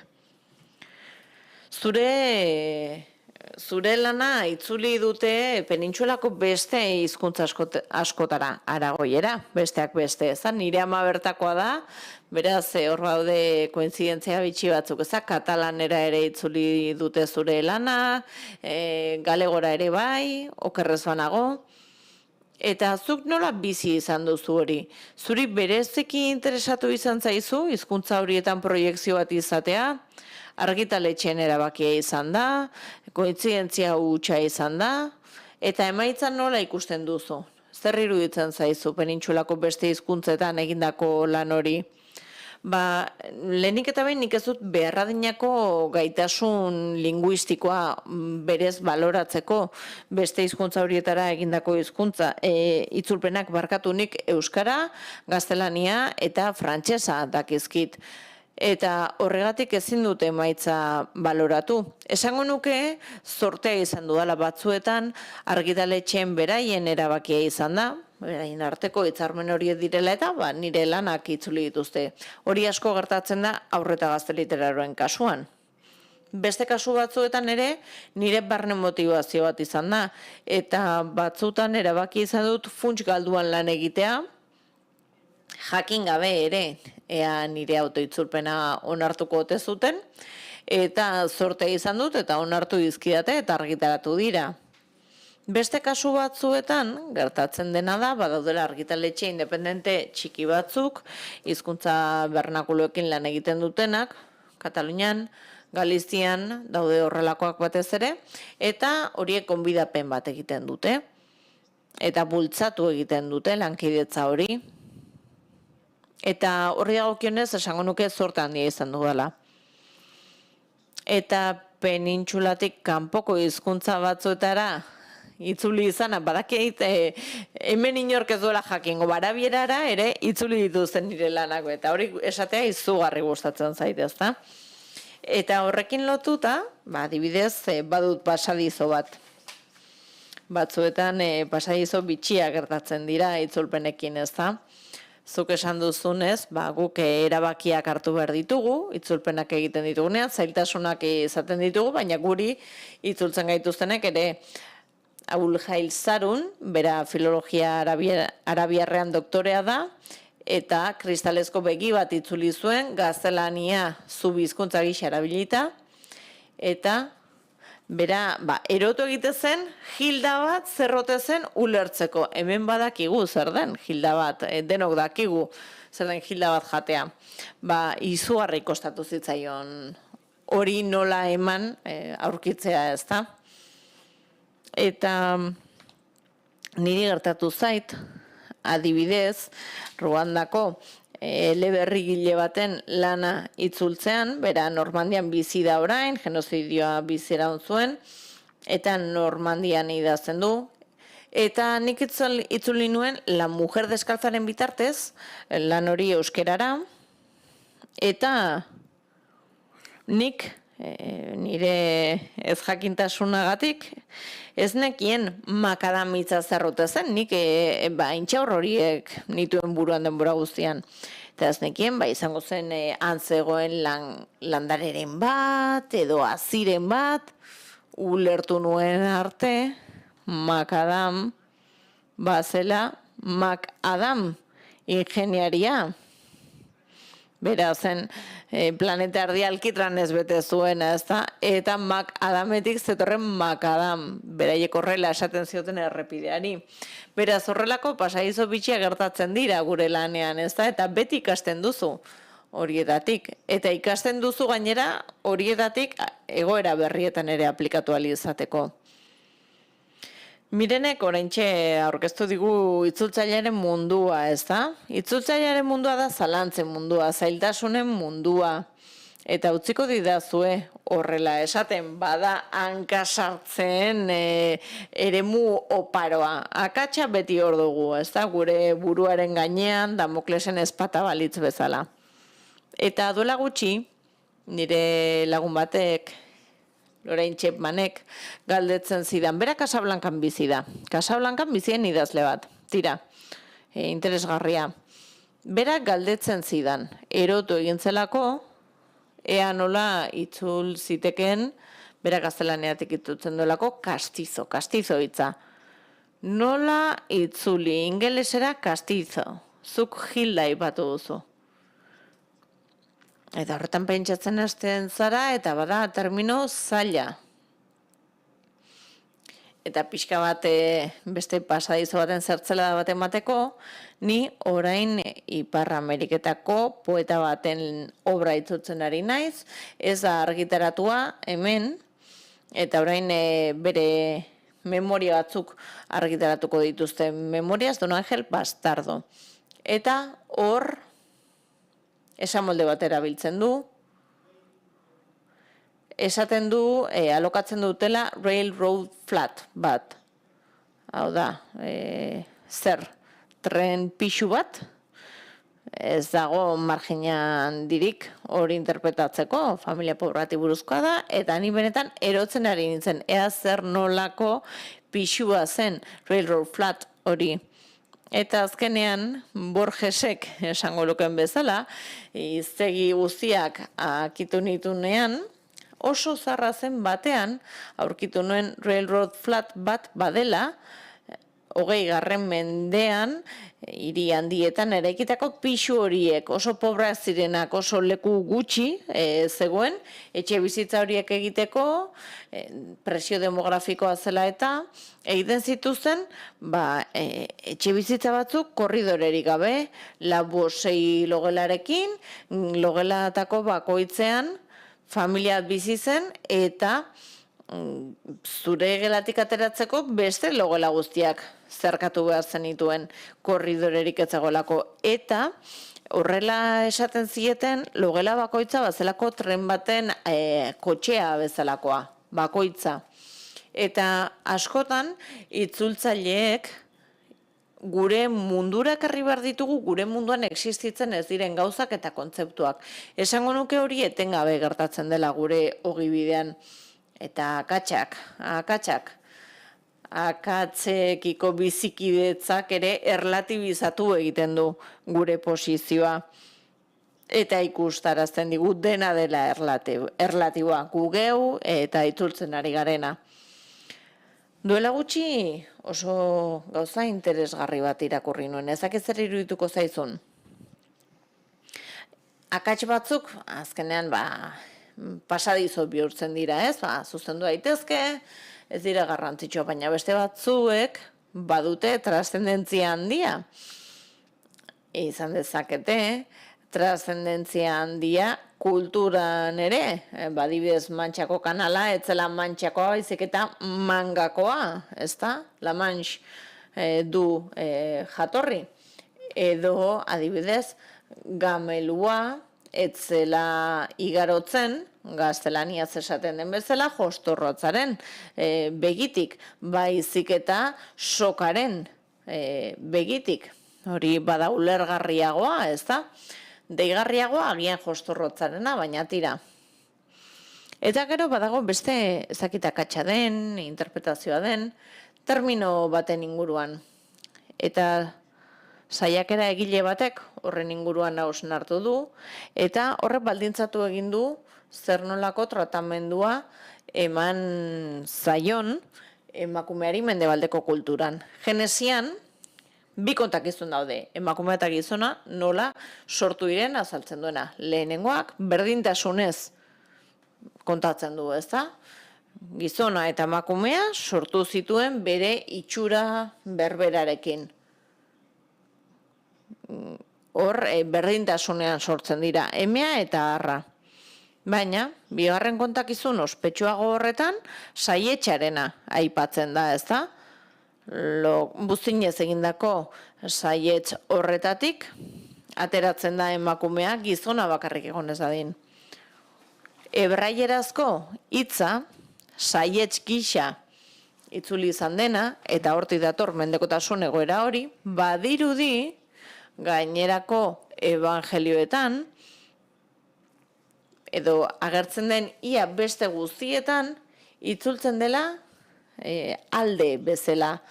Zure lana itzuli dute penintsulako beste hizkuntza askotara, aragoiera, besteak beste, ezan, nire ama bertakoa da, beraz hor daude kointzidentzia bitxi batzuk, katalanera ere itzuli dute zure lana, galegora ere bai, okerrez banago, eta zuk nola bizi izan duzu hori? Zuri bereziki interesatu izan zaizu, hizkuntza horietan proiekzio bat izatea, argitaletxeen erabakia izan da, kointzidentzia hutsa izan da, eta emaitzan nola ikusten duzu? Zer iruditzen zaizu penintsulako beste hizkuntzetan egindako lan hori? Lehenik eta behin nik ez dut beharradinako gaitasun linguistikoa berez baloratzeko beste hizkuntza horietara egindako hizkuntza itzulpenak barkatunik euskara, gaztelania eta frantsesa dakizkit. Eta horregatik ezin dute emaitza baloratu. Esango nuke, zortea izan dudala batzuetan, argitaletxeen beraien erabakia izan da, beraien arteko hitzarmen horiek direla eta nire lanak itzuli dituzte. Hori asko gertatzen da haur eta gazte literaroen kasuan. Beste kasu batzuetan ere, nire barne motivazio bat izan da, eta batzuetan erabaki izan dut funts galduan lan egitea, jakin gabe ere, ea nire autoitzulpena onartuko ote zuten, eta zortea izan dut, eta onartu dizkidate, eta argitaratu dira. Beste kasu batzuetan, gertatzen dena da, badaudela argitaletxe independente txiki batzuk, hizkuntza bernakuloekin lan egiten dutenak, Katalunian, Galizian, daude horrelakoak batez ere, eta horiek gonbidapen bat egiten dute, eta bultzatu egiten dute lankidetza hori, eta horri dagokionez esango nuke zorte handia izan dudala. Eta penintxulatik kanpoko hizkuntza batzuetara itzuli izana, badakit hemen inork ez duela jakingo, barabierara ere itzuli dituzten nire lanako, eta hori esatea izugarri gustatzen zait, ezta? Eta horrekin lotuta, adibidez, badut pasadizo bat. Batzuetan pasadizo bitxia gertatzen dira itzulpenekin, ezta? Zuk esan duzunez, guk erabakiak hartu behar ditugu, itzulpenak egiten ditugunean, zailtasunak izaten ditugu, baina guri itzultzen gaituztenek ere Abuljail Sarun, bera filologia arabiarrean doktorea da, eta kristalezko begi bat itzuli zuen, gaztelania zubizkuntza gisa erabilita, eta bera, erotu egite zen, hilda bat zerrote zen ulertzeko. Hemen badakigu zer den hilda bat, denok dakigu zer den hilda bat jatea. Izugarri kostatu zitzaion hori nola eman aurkitzea, ezta? Eta niri gertatu zait, adibidez, Ruandako eleberrigile baten lana itzultzean, bera Normandian bizi da orain, genozidioa biziraun zuen, eta Normandian idazten du. Eta nik itzuli nuen La Mujer Deskalzaren bitartez, lan hori euskerara, eta nik nire ez jakintasunagatik, ez nekien makadamitza zerrote zen, nik intxaur horiek nituen buruan denbora guztian. Eta ez nekien, izango zen antzegoen landareren bat, edo aziren bat, ulertu nuen arte, makadam, bazela, makadam ingeniaria. Bera zen planeta erdi alkitran ez bete zuena, ezta? Eta Adametik zetorren Makadam, beraiek horrela esaten zioten errepideari. Beraz horrelako pasadizo bitxia gertatzen dira gure lanean, ezta? Eta beti ikasten duzu horietatik. Eta ikasten duzu gainera horietatik egoera berrietan ere aplikatu ahal izateko. Mirenek oraintxe aurkeztu digu itzultzailearen mundua, ezta? Itzultzailearen mundua da zalantzen mundua, zailtasunen mundua. Eta utziko didazue horrela esaten bada hankasartzen eremu oparoa. Akatsa beti hor dugu, ezta? Gure buruaren gainean Damoklesen ezpata balitz bezala. Eta duela gutxi, nire lagun batek, Lorraine Chapmanek, galdetzen zidan. Bera Casablancan bizi da. Casablancan bizien idazle bat. Tira, interesgarria. Bera galdetzen zidan. Erotu egin zelako, ea nola itzul ziteken, bera gaztelaniatik itutzen duelako, kastizo hitza. Nola itzuli ingelesera kastizo. Zuk Hilda ipatu duzu. Eta horretan pentsatzen hasten zara, eta bada termino zaila. Eta pixka bat beste pasadizo baten zertzela baten bateko, ni orain Ipar Ameriketako poeta baten obra itzutzen ari naiz, ez da argitaratua hemen, eta orain bere memoria batzuk argitaratuko dituzte. Memorias Don Ángel Bastardo. Eta hor esamolde bat erabiltzen du, esaten du, alokatzen dutela railroad flat bat. Hau da, tren pixu bat, ez dago marginan dirik hori interpretatzeko, familia pobrati buruzkoa da, eta ni benetan erotzen ari nintzen, ea zer nolako pixua zen railroad flat hori. Eta azkenean, Borgesek esango luken bezala, hiztegi guztiak akitu nitunean, oso zarra zen batean, aurkitu nuen railroad flat bat badela, 20. mendean, hiri handietan eraikitako pixu horiek, oso pobra zirenak, oso leku gutxi zegoen, etxe bizitza horiek egiteko, presio demografikoa zela eta, egiten zituzten, etxe bizitza batzuk korridorerik gabe, lau 6 logelarekin, logelatako bakoitzean, familia bizi zen, eta zure gelatik ateratzeko beste logela guztiak zerkatu behar zenituen korridorerik etzagolako. Eta horrela esaten zieten logela bakoitza bazelako tren baten kotxea bezalakoa, bakoitza. Eta askotan itzultzaileek gure mundura ekarri behar ditugu, gure munduan existitzen ez diren gauzak eta kontzeptuak. Esango nuke hori etengabe gertatzen dela gure ogibidean. Eta akatzekiko bizikidetzak ere erlatibizatu egiten du gure posizioa. Eta ikustarazten digu dena dela erlatiboa, gu geu eta itzultzen ari garena. Duela gutxi oso gauza interesgarri bat irakurri nuen, ezak zer irudituko zaizun. Akats batzuk, azkenean pasadizo bihurtzen dira, ez? Zuzendu daitezke, ez dira garrantzitsua, baina beste batzuek badute trascendentzia handia. Izan dezakete, trascendentzia handia kulturan ere, badibidez Mantxako kanala, etzela Mantxakoa, baizik eta Mangakoa, ezta? La Manche du jatorri. Edo, adibidez, Gamelua, etzela igarotzen, gaztelaniaz esaten den bezala, Jostorrotzaren begitik, baizik eta sokaren begitik. Hori bada ulergarriagoa, ez da? Deigarriagoa agian Jostorrotzarena, baina tira. Eta gero badago beste ezakitakatsa den, interpretazioa den, termino baten inguruan. Eta saiakera egile batek horren inguruan hausnartu du, eta horrek baldintzatu egin du zer nolako tratamendua eman zaion emakumeari mendebaldeko kulturan. Genesian, bi kontakizun daude, emakumea eta gizona nola sortu diren azaltzen duena. Lehenengoak berdintasunez kontatzen du, ezta? Gizona eta emakumea sortu zituen bere itxura berberarekin. Hor, berdintasunean sortzen dira, emea eta arra. Baina, bigarren kontakizun ospetsuago horretan, saietxarena aipatzen da, ezta? Buzinez egindako saietx horretatik, ateratzen da emakumea gizona bakarrik egon ez dadin. Hebraierazko hitza, saietx gisa itzuli izan dena, eta hortik dator mendekotasun egoera hori, badirudi gainerako evangelioetan, edo agertzen den ia beste guztietan, itzultzen dela alde bezala,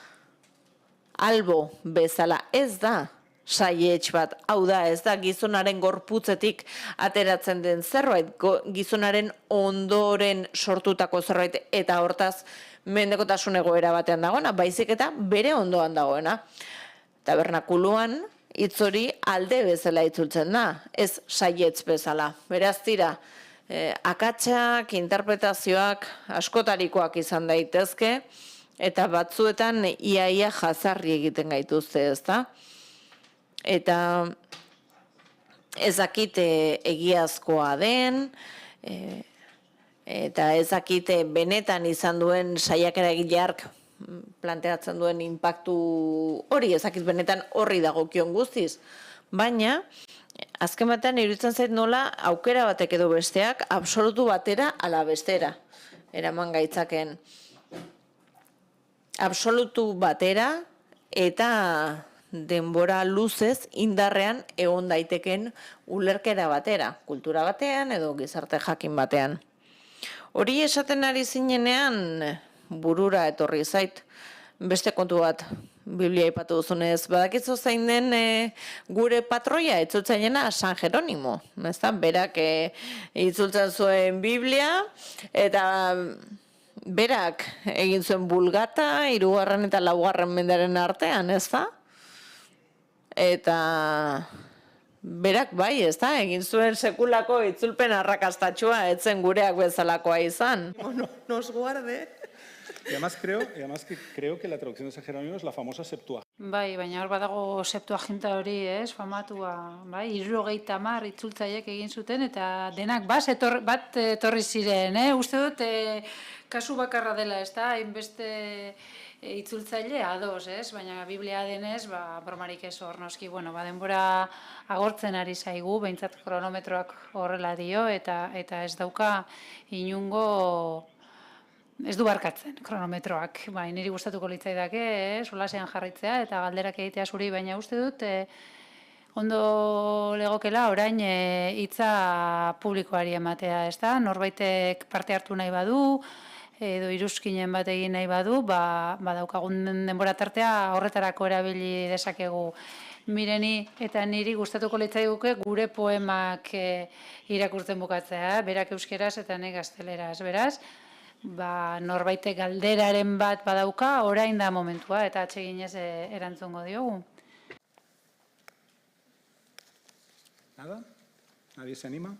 albo bezala, ez da saietx bat, hau da, ez da gizonaren gorputzetik ateratzen den zerbait, gizonaren ondoren sortutako zerbait, eta hortaz mendekotasun egoera batean dagoena, baizik eta bere ondoan dagoena. Tabernakuluan hitz hori alde bezala itzultzen da, ez saietz bezala. Beraz dira, akatsak, interpretazioak askotarikoak izan daitezke, eta batzuetan iaia jazarri egiten gaituzte, ezta? Eta ezakite egiazkoa den, eta ezakite benetan izan duen saiakera egileark planteatzen duen inpaktu hori, ezakit benetan horri dagokion guztiz. Baina, azken batean iruditzen zait nola aukera batek edo besteak absolutu batera ala bestera eraman gaitzaken. Absolutu batera eta denbora luzez indarrean egon daiteken ulerkera batera, kultura batean edo gizarte jakin batean. Hori esaten ari zinenean burura etorri zait, beste kontu bat Biblia aipatu duzunez, badakizu zein den gure patroia itzultzailena San Jeronimo, ezta? Berak itzultzen zuen Biblia eta berak egin zuen Bulgata 3. eta 4. mendaren artean, ezta? Eta berak bai, ezta? Egin zuen sekulako itzulpen arrakastatxua, etzen gureak bezalakoa izan. Nos guarde. Y además creo que la traducción de San Jerónimo es la famosa Septuaginta. Bai, baina hor badago Septuaginta hori, famatua, bai, 70 itzultzaileek egin zuten, eta denak bat etorri ziren, uste dut, kasu bakarra dela, ez da, hainbeste itzultzaile ados, baina Biblia denez, bromarik ez hor noski, denbora agortzen ari zaigu, behintzat kronometroak horrela dio, eta ez dauka inungo... Ez du barkatzen, kronometroak. Niri gustatuko litzaidake, solasean jarraitzea eta galderak egitea zuri, baina uste dut ondo legokela orain hitza publikoari ematea, ez da? Norbaitek parte hartu nahi badu, edo iruzkinen bat egin nahi badu, daukagun denbora tartea horretarako erabili dezakegu. Mireni eta niri gustatuko litzaiguke gure poemak irakurtzen bukatzea, berak euskeraz eta nik gazteleraz, beraz? Norbaitek galderaren bat badauka, orain da momentua, eta atseginez erantzungo diogu. ¿Nada? ¿Nadie se anima?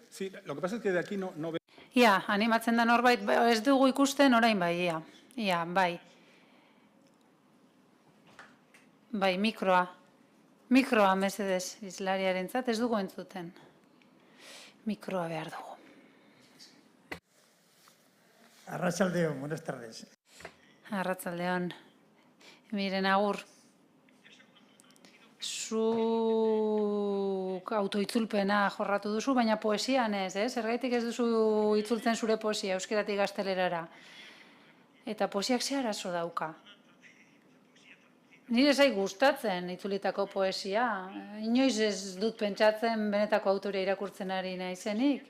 Sí, lo que pasa es que de aquí no veo... Ia, animatzen da norbait, ez dugu ikusten orain bai, ia, bai. Bai, mikroa mesedez izlariarentzat ez dugu entzuten. Mikroa behar dugu. Arratsaldeon, buenas tardes. Arratsaldeon. Miren, agur. Zuk autoitzulpena jorratu duzu, baina poesian ez, Zergaitik ez duzu itzultzen zure poesia, euskeratik gaztelerara. Eta poesiak ze arazo dauka. Nire zai gustatzen itzulitako poesia. Inoiz ez dut pentsatzen benetako autorea irakurtzen ari naizenik.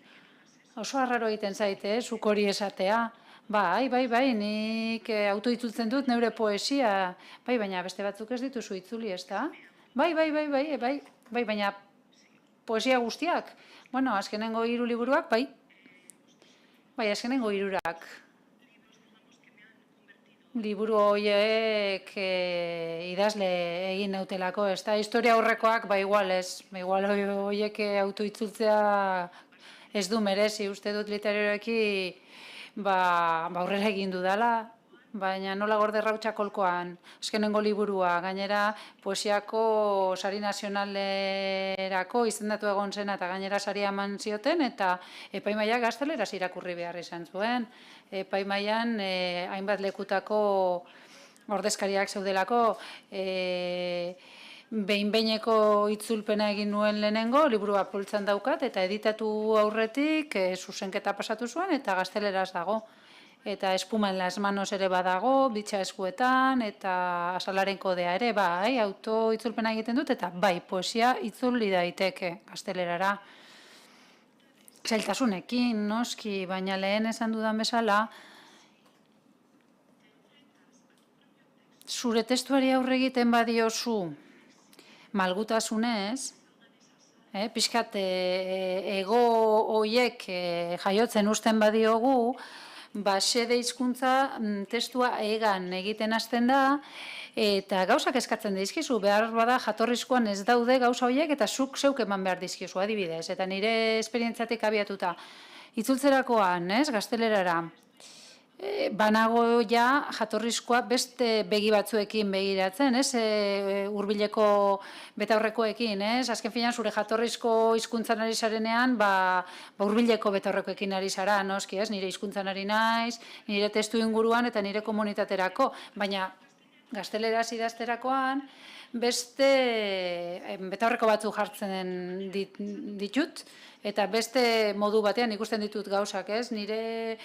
Oso arraro egiten zaite, zuk hori esatea. Bai, nik autoitzultzen dut neure poesia. Bai, baina beste batzuk ez dituzu itzuli, ez da? Bai, baina poesia guztiak. Bueno, azkenengo 3 liburuak, bai. Bai, azkenengo 3. liburu horiek idazle egin nautelako, ez da? Historia aurrekoak, ba igual ez, igual horiek autoitzultzea ez du merezi, uste dut literarioki aurrera egin dudala, baina nola gorde Rautxa kolkoan, azkenengo liburua, gainera poesiako sari nazionalerako izendatu egon zen eta gainera saria eman zioten eta epaimaiak gazteleraz irakurri behar izan zuen. Epaimaian hainbat lekutako ordezkariak zeudelako behin-behineko itzulpena egin nuen lehenengo, liburua poltsan daukat eta editatu aurretik zuzenketa pasatu zuen eta gazteleraz dago. Eta espuma en las manos ere badago, bitxa eskuetan, eta asalaren kodea ere, bai, auto itzulpena egiten dut, eta bai, poesia itzuli daiteke gaztelerara. Zailtasunekin, noski, baina lehen esan dudan bezala, zure testuari aurre egiten badiozu malgutasunez, pixkat ego hoiek jaiotzen usten badiogu, xede hizkuntza testua egan egiten hasten da, eta gauzak eskatzen dizkizu, behar bada jatorrizkoan ez daude gauza horiek, eta zuk zeuk eman behar dizkizu, adibidez, eta nire esperientziatik abiatuta. Itzultzerakoan, gaztelerara, banago ja jatorrizkoa beste begi batzuekin begiratzen, hurbileko betaurrekoekin, azken finean zure jatorrizko hizkuntzan ari zarenean, hurbileko betaurrekoekin ari zara, noski, nire hizkuntzan ari naiz, nire testu inguruan eta nire komunitaterako, baina gazteleraz idazterakoan beste betaurreko batzu jartzen ditut, eta beste modu batean ikusten ditut gauzak, nire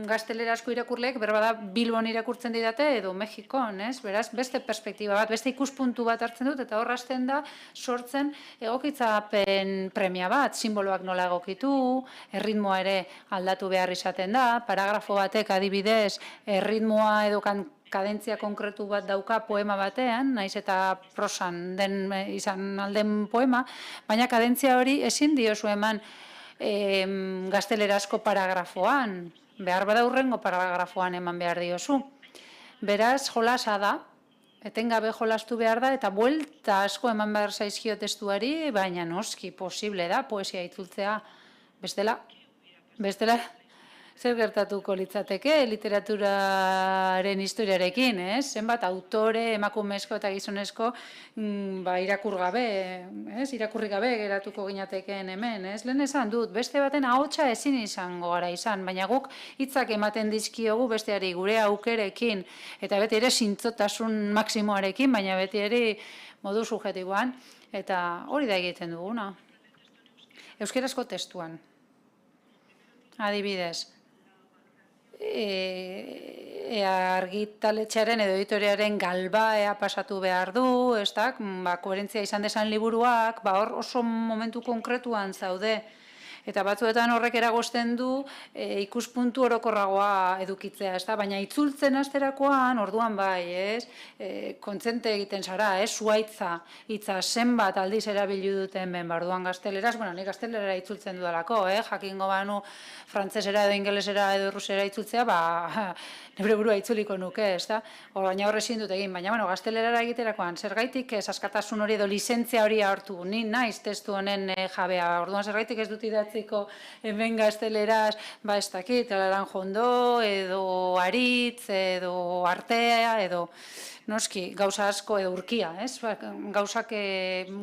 gaztelerazko irakurleek berbada Bilbon irakurtzen didate edo Mexikon, beraz beste perspektiba bat, beste ikuspuntu bat hartzen dut, eta hor hasten da sortzen egokitzapen premia bat, simboloak nola egokitu, erritmoa ere aldatu behar izaten da, paragrafo batek adibidez erritmoa edo kadentzia konkretu bat dauka poema batean, naiz eta prosan izan alden poema, baina kadentzia hori ezin diozu eman gaztelerazko paragrafoan, behar bada hurrengo paragrafoan eman behar diozu. Beraz, jolasa da, etengabe jolastu behar da, eta buelta asko eman behar zaizkio testuari, baina noski posible da poesia itzultzea, bestela, zer gertatuko litzateke literaturaren historiarekin, zenbat autore, emakumezko eta gizonezko irakurri gabe geratuko ginatekeen hemen, lehen esan dut, beste baten ahotsa ezin izango gara izan, baina guk hitzak ematen dizkiogu besteari gure aukerekin, eta beti ere zintzotasun maksimoarekin, baina beti ere modu subjektiboan, eta hori da egiten duguna. Euskerazko testuan, adibidez, argitaletxearen edo editoriaren galbaea pasatu behar du, koherentzia izan desan liburuak, hor oso momentu konkretuan zaude, eta batzuetan horrek eragozten du ikuspuntu orokorragoa edukitzea, baina itzultzen hasterakoan, orduan bai, kontzente egiten zara, zuaitza, hitza zenbat aldiz erabili duten ben, orduan gazteleraz, nik gaztelerara itzultzen dudalako, jakingo banu frantzesera edo ingelesera edo rusera itzultzea, nebre burua itzuliko nuke, baina horre ezin dut egin, baina gaztelerara egiterakoan, zergaitik ez askatasun hori edo lizentzia hori hartu, ni naiz testu honen jabea, orduan zergaitik ez dut idatziko hemen gazteleraz, ez dakit, Laranjondo, edo Aritz, edo Artea, edo noski, gauza asko edo Urkia, gauzak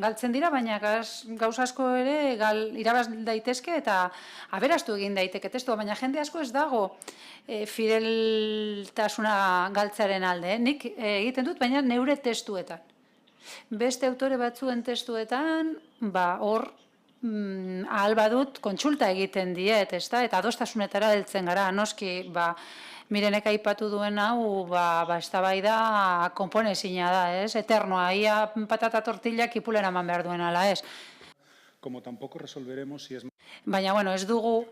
galtzen dira, baina gauza asko ere irabaz daitezke eta aberastu egin daiteke testua, baina jende asko ez dago fideltasuna galtzearen alde, nik egiten dut, baina neure testuetan. Beste autore batzuen testuetan, hor ahal badut kontsulta egiten diet, eta adostasunetara heltzen gara, noski, Mirenek aipatu duen hau, eztabaida konponezina da, eternoa, ia patata tortillak ipulera eman behar duen ala, Como tampoco resolveremos si es... Baina, ez dugu,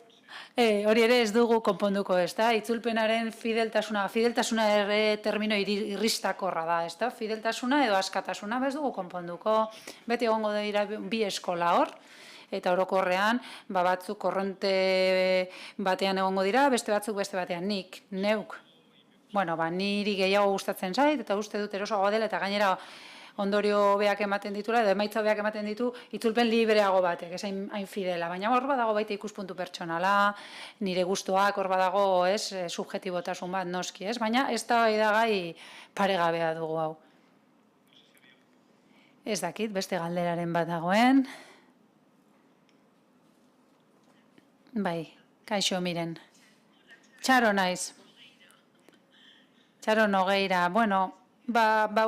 hori ere ez dugu konponduko, itzulpenaren fideltasuna ere termino irristakorra da, fideltasuna edo askatasuna ez dugu konponduko, beti egongo dira bi eskola hor, eta orokorrean, batzuk korronte batean egongo dira, beste batzuk beste batean, neuk bueno, niri gehiago gustatzen zait, eta uste dut erosoagoa dela, eta gainera ondorio hobeak ematen ditula, edo emaitza hobeak ematen ditu, itzulpen libreago batek, ez hain fidela. Baina hor badago baita ikuspuntu pertsonala, nire gustoak hor badago, subjetibotasun bat noski, ez? Baina ez da gai paregabea dugu hau. Ez dakit, beste galderaren bat dagoen. Bai, kaixo miren. Txaro naiz. Txaro Nogueira, bueno,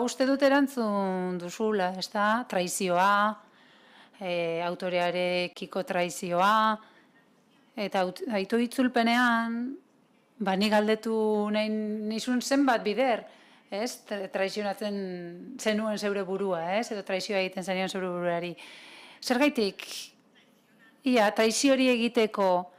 uste dut erantzun duzula, ez da? Traizioa, autorearekiko traizioa, eta aitu itzulpenean, nik galdetu nahi nizun zenbat bider, ez? Traizionatzen zenuen zeure burua, ez? Edo traizioa egiten zenion zeure buruari. Zergaitik, traizio hori egiteko,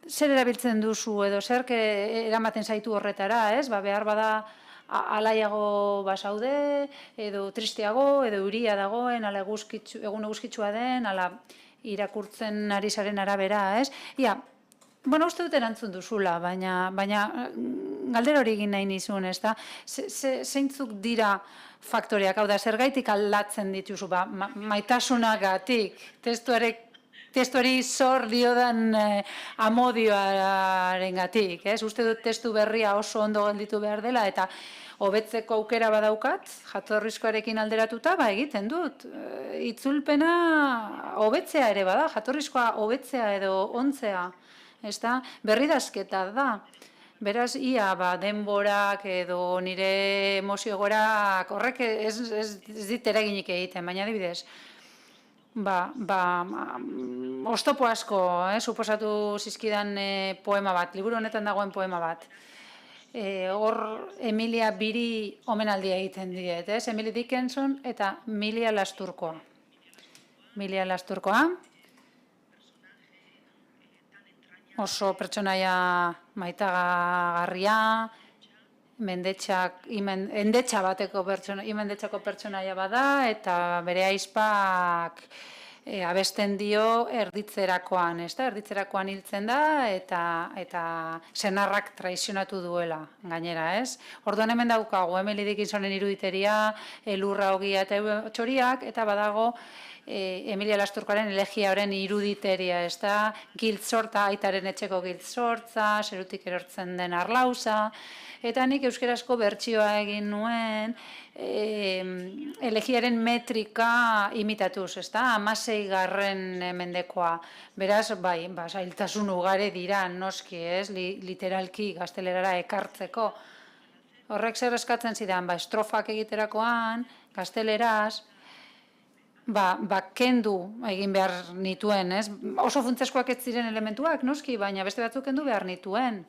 zer erabiltzen duzu edo zer eramaten zaitu horretara, ez? Behar bada alaiago basaude, edo tristeago, edo euria dagoen, ala egun eguzkitsua den, ala irakurtzen ari zaren arabera, ez? Uste dut erantzun duzula, baina galdera hori egin nahi nizun, ez da? Zeintzuk dira faktoreak, hau da, zergaitik aldatzen dituzu, maitasunagatik, testuari zor diodan amodioaren gatik, ez? Uste dut testu berria oso ondo gelditu behar dela, eta hobetzeko aukera badaukat, jatorrizkoarekin alderatuta, egiten dut. Itzulpena hobetzea ere bada, jatorrizkoa hobetzea edo ontzea, ez da? Berridazketa da. Beraz, denborak edo nire emozio gorak horrek ez dit eraginik egiten, baina adibidez, oztopo asko, suposatu zizkidan poema bat, liburu honetan dagoen poema bat. Hor Emilia Biri omenaldia egiten diet, Emily Dickinson eta Milia Lasturkoa. Milia Lasturkoa, oso pertsonaia maitagarria, imendetxako pertsonaia bada, eta bere aizpak abesten dio erditzerakoan, erditzerakoan hiltzen da, eta senarrak traizionatu duela, gainera, ez? Orduan hemen daukagu, Emily Dickinsonen iruditeria, Elurra Ogia eta Txoriak, eta badago Emilia Lasturkoaren elegia horren iruditeria, ez da? Giltzorta, aitaren etxeko giltzortza, zerutik erortzen den arlauza, eta nik euskarazko bertsioa egin nuen elegiaren metrika imitatuz, ez da? 16. mendekoa. Beraz, zailtasun ugari dira, noski, ez? Literalki gaztelerara ekartzeko. Horrek zer eskatzen zidan, estrofak egiterakoan, gazteleraz, kendu egin behar nituen, ez? Oso funtseskoak ez ziren elementuak, noski, baina beste batzuk kendu behar nituen.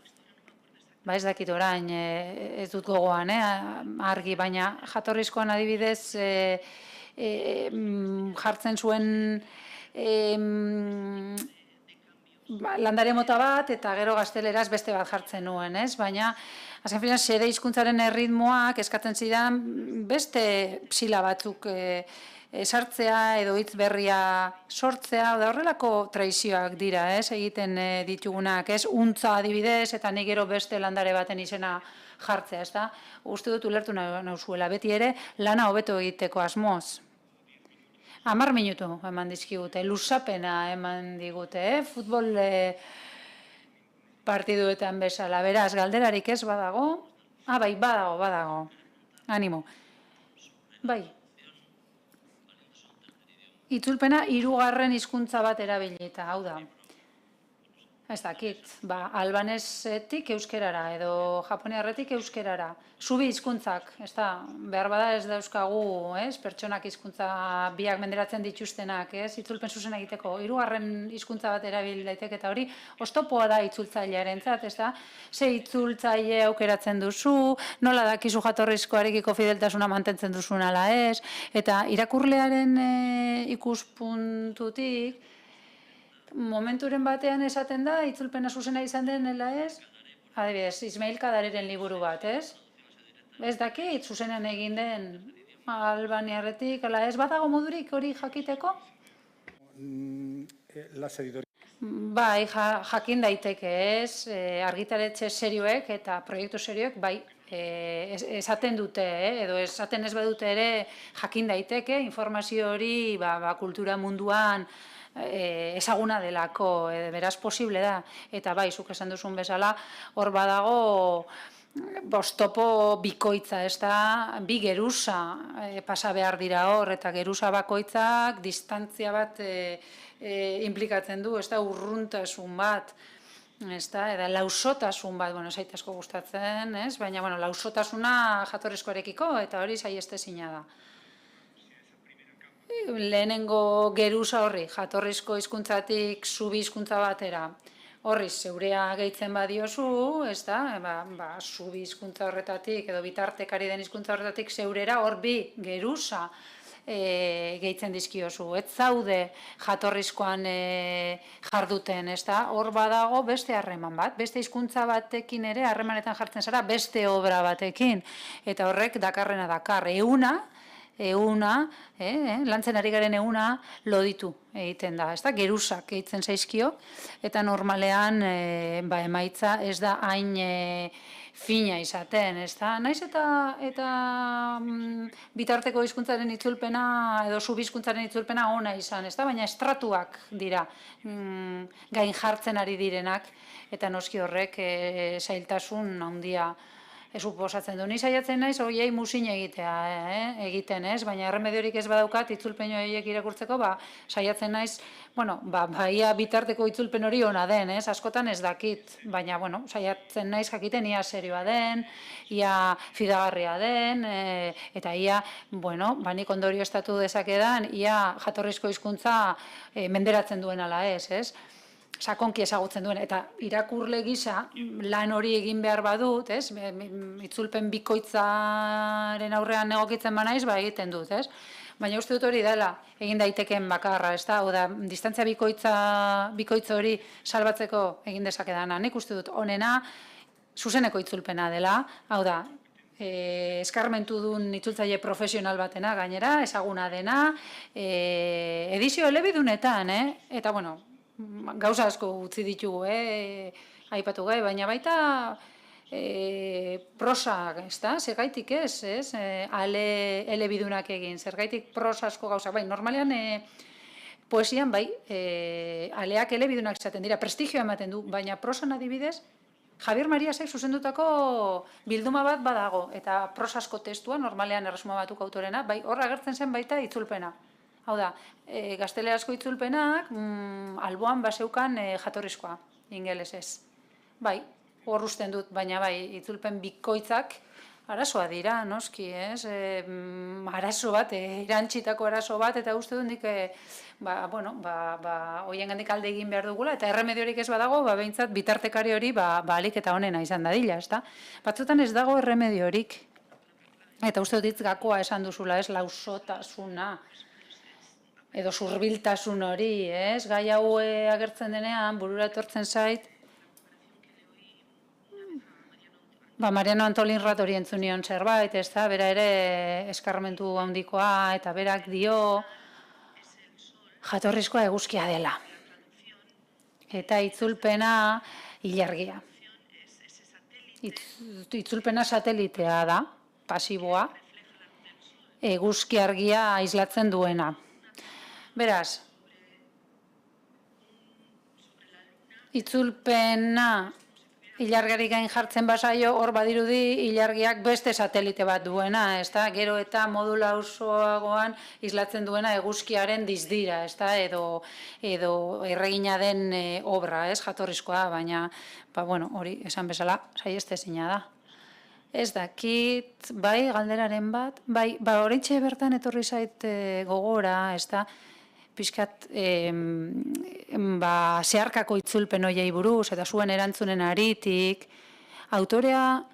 Ez dakit orain, ez dut gogoan, argi, baina jatorrizkoan adibidez jartzen zuen landare mota bat, eta gero gazteleraz beste bat jartzen nuen, ez? Baina, azken finean, xede hizkuntzaren erritmoak eskatzen zidan beste psila batzuk sartzea edo hitz berria sortzea, da horrelako traizioak dira, egiten ditugunak, untza adibidez, eta nik gero beste landare baten izena jartzea, ez da? Uste dut ulertu nauzuela, beti ere lana hobeto egiteko asmoz. 10 minutu eman dizkigute, luzapena eman digute, futbol partiduetan bezala, beraz, galderarik ez badago, badago, animo. Itzulpena 3. hizkuntza bat erabilita, hau da. Ez dakit, albanesetik euskerara edo japoniarretik euskerara. Zubi hizkuntzak, ez da, behar bada ez dauzkagu, pertsonak hizkuntza biak menderatzen dituztenak, itzulpen zuzen egiteko. 3. hizkuntza bat erabil daiteke eta hori oztopoa da itzultzailearentzat, ez da? Ze itzultzaile aukeratzen duzu, nola dakizu jatorrizkoarekiko fideltasuna mantentzen duzun ala ez, eta irakurlearen ikuspuntutik, momenturen batean esaten da, itzulpena zuzena izan denela ez, adibidez, Ismail Kadareren liburu bat, ez? Ez dakit, zuzenean egin den albaniarretik, ala ez badago modurik hori jakiteko? Jakin daiteke ez, argitaletxe serioek eta proiektu serioek, esaten dute, edo esaten ez badute ere jakin daiteke informazio hori kultura munduan ezaguna delako, beraz posible da. Eta bai, zuk esan duzun bezala, hor badago topo bikoitza, ez da, bi geruza pasa behar dira hor, eta geruza bakoitzak distantzia bat implikatzen du, ez da, urruntasun bat, ez da, eta lausotasun bat, bueno, zait asko gustatzen, ez? Baina, bueno, lausotasuna jatorrizkoarekiko, eta hori saiestezina da. Lehenengo geruza horri, jatorrizko hizkuntzatik zubi hizkuntza batera, horri zeurea gehitzen badiozu, ez da, zubi hizkuntza horretatik, edo bitartekari den hizkuntza horretatik zeurera, hor bi geruza gehitzen dizkiozu. Ez zaude jatorrizkoan jarduten, ez da, hor badago beste harreman bat, beste hizkuntza batekin ere harremanetan jartzen zara, beste obra batekin, eta horrek dakarrena dakar, lantzen ari garen eguna loditu egiten da, ez da, geruzak egiten zaizkio, eta normalean emaitza ez da hain fina izaten, ez da, naiz eta bitarteko hizkuntzaren itzulpena edo subhizkuntzaren itzulpena ona izan, ez da, baina estratuak dira gain jartzen ari direnak, eta noski horrek zailtasun handia suposatzen du. Ni saiatzen naiz horiei muzin egiten, ez? Baina erremediorik ez badaukat itzulpen horiek irakurtzeko, saiatzen naiz, ia bitarteko itzulpen hori ona den, ez? Askotan ez dakit, baina, saiatzen naiz jakiten ia serioa den, ia fidagarria den, eta ia, nik ondorio estatu dezakedan, ia jatorrizko hizkuntza menderatzen duen ala ez? Sakonki ezagutzen duen, eta irakurle gisa lan hori egin behar badut, ez? Itzulpen bikoitzaren aurrean egokitzen banaiz, egiten dut, ez? Baina uste dut hori dela, egin daitekeen bakarra, ez da? Oda, distantzia bikoitza hori salbatzeko egin dezakedana. Nik uste dut onena zuzeneko itzulpena dela, hau da, eskarmentu duen itzultzaile profesional batena, gainera, ezaguna dena, edizio elebidunetan, eta, gauza asko utzi ditugu, aipatu gai, baina baita prosa, ez da, zergaitik ez, elebidunak egin, zergaitik prosa asko gauza, normalean poesian, aleak elebidunak izaten dira, prestigioa ematen du, baina prosan adibidez, Javier Mariasek zuzendutako bilduma bat badago, eta prosasko testua, normalean Erresuma Batuko autorena, hor agertzen zen baita itzulpena. Hau da, gaztelerazko itzulpenak alboan baseukan jatorrizkoa, ingelesez. Hor usten dut, baina itzulpen bikoitzak arazoa dira, noski, ez? Arazo bat, irantxitako arazo bat, eta uste dut nik, hoien gandik alde egin behar dugula, eta erremediorik ez badago, behintzat bitartekari hori alik eta honena izan dadila, ez da? Batzutan ez dago erremediorik. Eta uste dut gakoa esan duzula, ez? Lausotasuna, edo zurbiltasun hori, ez? Gai hau agertzen denean, burura etortzen zait, Mariano Antolin Rat hori entzunion zerbait, ez da, bera ere eskarmentu handikoa, eta berak dio jatorrizkoa eguzkia dela. Eta itzulpena ilargia. Itzulpena satelitea da, pasiboa, eguzki argia aislatzen duena. Beraz, itzulpena ilargari gain jartzen basaio, hor badirudi ilargiak beste satelite bat duena, ez da? Gero eta modula osoagoan islatzen duena eguzkiaren dizdira, ez da? Edo erregina den obra, ez? Jatorrizkoa, baina, hori esan bezala, saiestezina da. Ez dakit, galderaren bat, oraintxe bertan etorri zait gogora, ez da? Pixkat zeharkako itzulpen hoiei buruz, eta zuen erantzunen aritik, autorea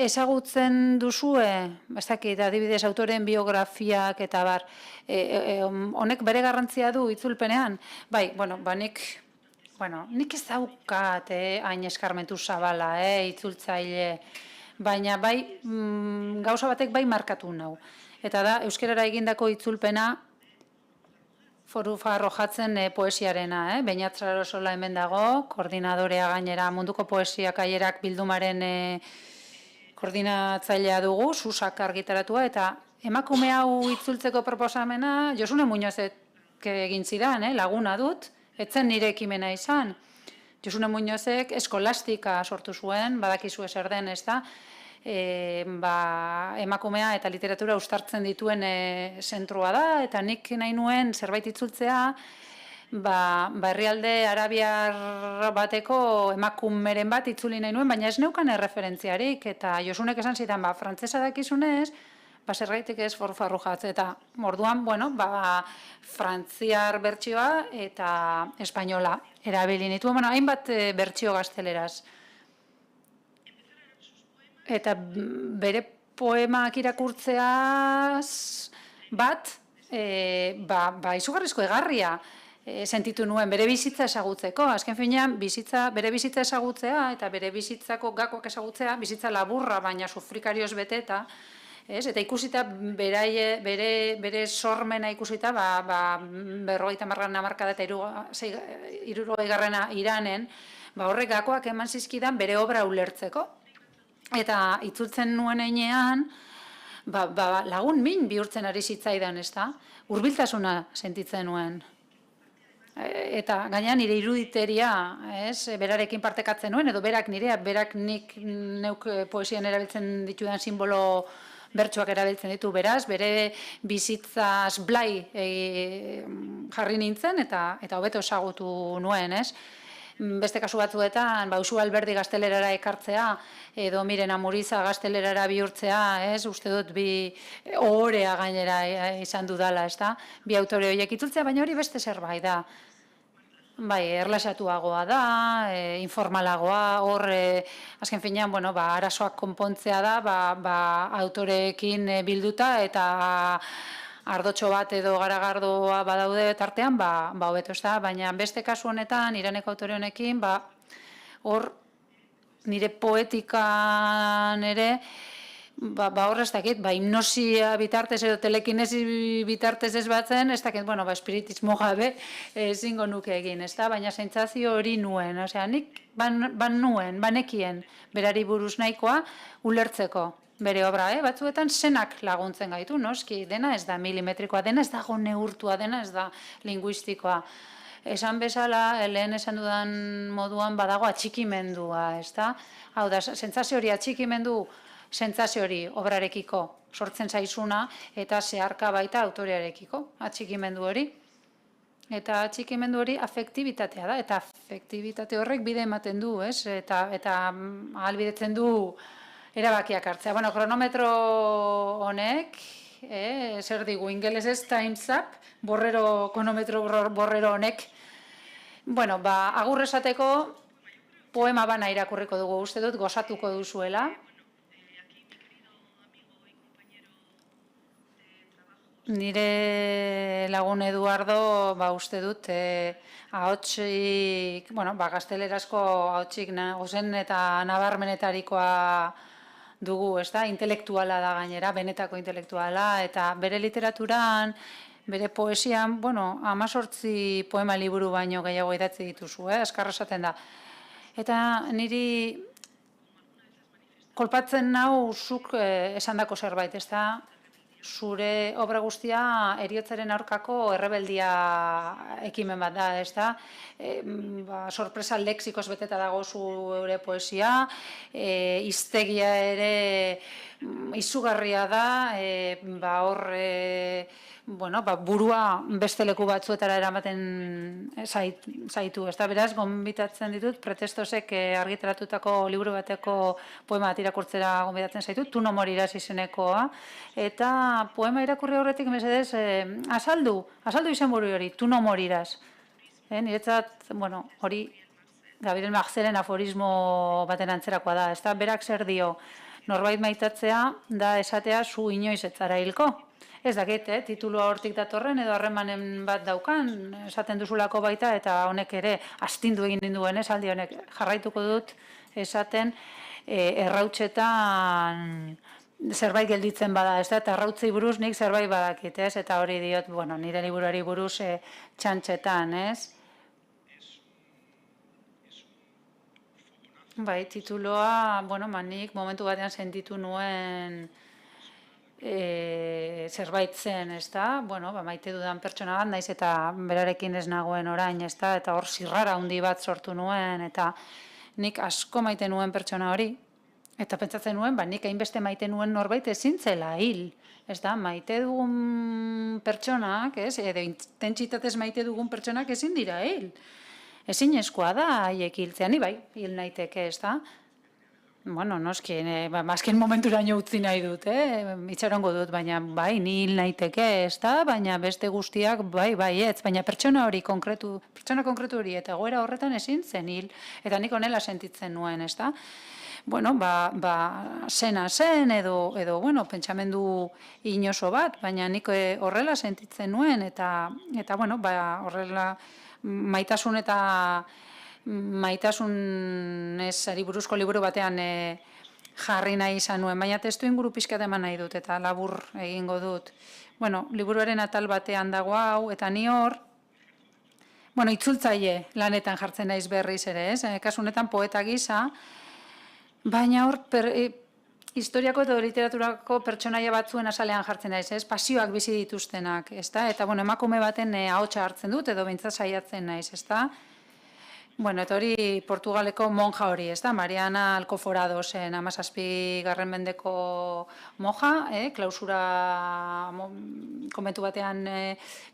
ezagutzen duzue, ez dakit, adibidez, autoren biografiak eta honek bere garrantzia du itzulpenean, nik ez daukat hain eskarmentu zabala, itzultzaile, baina gauza batek markatu nau. Eta da, euskerara egindako itzulpena, foru arrojatzen poesiarena, Beñat Sarasola hemen dago, koordinadorea gainera munduko poesia kaierak bildumaren koordinatzailea dugu, Susak argitaratua, eta emakume hau itzultzeko proposamena Josune Muñozek egin zidan, laguna dut, etzen nire ekimena izan. Josune Muñozek eskolastika sortu zuen, badakizu zer den, ez da, emakumea eta literatura uztartzen dituen zentroa da, eta nik nahi nuen zerbait itzultzea, herrialde arabiar bateko emakumeren bat itzuli nahi nuen, baina ez neukan erreferentziarik, eta Josunek esan zidan, frantzesa dakizunez, zergaitik ez forfarrujatz, eta orduan, frantziar bertsioa eta espainola erabili nituen, hainbat bertsio gazteleraz. Eta bere poemak irakurtzeaz bat, izugarrizko egarria sentitu nuen, bere bizitza ezagutzeko. Azken finean, bere bizitza ezagutzea eta bere bizitzako gakoak ezagutzea, bizitza laburra, baina sufrikarioz beteta, eta ikusita bere sormena ikusita, 50. hamarkada eta 60. Iranen, horrek gakoak eman zizkidan bere obra ulertzeko. Eta itzultzen nuen einean, lagun min bihurtzen ari zitzaidan, ez da? Hurbiltasuna sentitzen nuen. Eta gainean nire iruditeria, berarekin partekatzen nuen, edo berak nirea, berak nik neuk poesian erabiltzen ditudan simbolo bertsoak erabiltzen ditu, beraz, bere bizitzaz blai jarri nintzen, eta hobeto ezagutu nuen, ez? Beste kasu batzuetan, Usu Alberdi gaztelerara ekartzea, edo Miren Amuriza gaztelerara bihurtzea, uste dut bi ohorea gainera izan dudala, ez da? Bi autore horiek itzultzea, baina hori beste zerbait da. Erlaxatuagoa da, informalagoa, hor, azken finean, arazoak konpontzea da, autoreekin bilduta, eta ardotxo bat edo garagardoa badaude tartean, hobeto ez da, baina beste kasu honetan, Iraneko autore honekin, hor, nire poetikan ere, hor ez dakit, hipnosia bitartez edo telekinesi bitartez ez batzen, ez dakit, espiritismo gabe ezingo nuke egin, ez da, baina sentsazio hori nuen, osea, nik banekien berari buruz nahikoa ulertzeko bere obra, batzuetan zenak laguntzen gaitu, noski, dena ez da milimetrikoa, dena ez dago neurtua, dena ez da linguistikoa. Esan bezala, lehen esan dudan moduan badago atxikimendua, ez da? Hau da, sentsazio hori atxikimendu, sentsazio hori obrarekiko sortzen zaizuna, eta zeharka baita autorearekiko, atxikimendu hori. Eta atxikimendu hori afektibitatea da, eta afektibitate horrek bide ematen du, ez? Eta ahalbidetzen du erabakiak hartzea. Kronometro honek, zer digu, ingelesez Time's Up, kronometro borrero honek, agur esateko poema bana irakurriko dugu, uste dut, gozatuko duzuela. Nire lagun Eduardo, uste dut, ahotsik, gaztelerazko ahotsik ozen eta nabarmenetarikoa dugu, ez da, intelektuala da gainera, benetako intelektuala, eta bere literaturan, bere poesian, 18 poema liburu baino gehiago idatzi dituzu, azkarra esaten da. Eta niri kolpatzen nau zuk esandako zerbait, ez da, zure obra guztia heriotzaren aurkako errebeldia ekimen bat da, ez da? Sorpresa lexikoz beteta dago zure poesia, hiztegia ere izugarria da, hor burua beste leku batzuetara eramaten zaitu, ez da? Beraz, gonbitatzen ditut, Pretestosek argitaratutako liburu bateko poema bat irakurtzera gonbitatzen zaitu, Tu no morirás izenekoa, eta poema irakurri horretik mesedez, azaldu izenburu hori, Tu no morirás. Niretzat, hori Gabriel Marcelen aforismo baten antzerakoa da, ez da? Berak zer dio, norbait maitatzea da esatea zu inoiz ez zara hilko. Ez dakit, titulua hortik datorren edo harremanen bat daukan, esaten duzulako baita, eta honek ere astindu egin dinduen, esaldi honek jarraituko dut esaten errautsetan zerbait gelditzen bada, ez da, eta errautzei buruz nik zerbait badakit, ez, eta hori diot, nire liburuari buruz txantxetan, ez. Bai, tituloa, nik momentu batean sentitu nuen zerbait zen, ezta? Maite dudan pertsona bat, naiz eta berarekin ez nagoen orain, ezta? Eta hor zirrara handi bat sortu nuen, eta nik asko maite nuen pertsona hori, eta pentsatzen nuen, nik hainbeste maite nuen norbait ezin zela hil. Ez da, maite dugun pertsonak, edo intentsitatez maite dugun pertsonak ezin dira hil. Ezinezkoa da haiek hiltzea, ni bai, hil naiteke, ez da? Noski, azken momenturaino utzi nahi dut, itxarongo dut, baina bai, ni hil naiteke, ez da? Baina beste guztiak, bai, ez, baina pertsona konkretu hori, eta goera horretan ezin zen hil, eta nik honela sentitzen nuen, ez da? Zena zen, edo, pentsamendu inoso bat, baina nik horrela sentitzen nuen, eta horrela maitasun ezari buruzko liburu batean jarri nahi izan nuen, baina testu inguru pixkat eman nahi dut, eta labur egingo dut. Liburuaren atal batean dago hau, eta ni hor, itzultzaile lanetan jartzen naiz berriz ere, kasu honetan poeta gisa, baina hor, historiako eta literaturako pertsonaia batzuen azalean jartzen naiz, pasioak bizi dituztenak, ezta? Eta emakume baten ahotsa hartzen dut, edo behintzat saiatzen naiz, ezta? Eta hori Portugaleko monja hori, ezta? Mariana Alcoforado zen 17. mendeko monja, klausura konbentu batean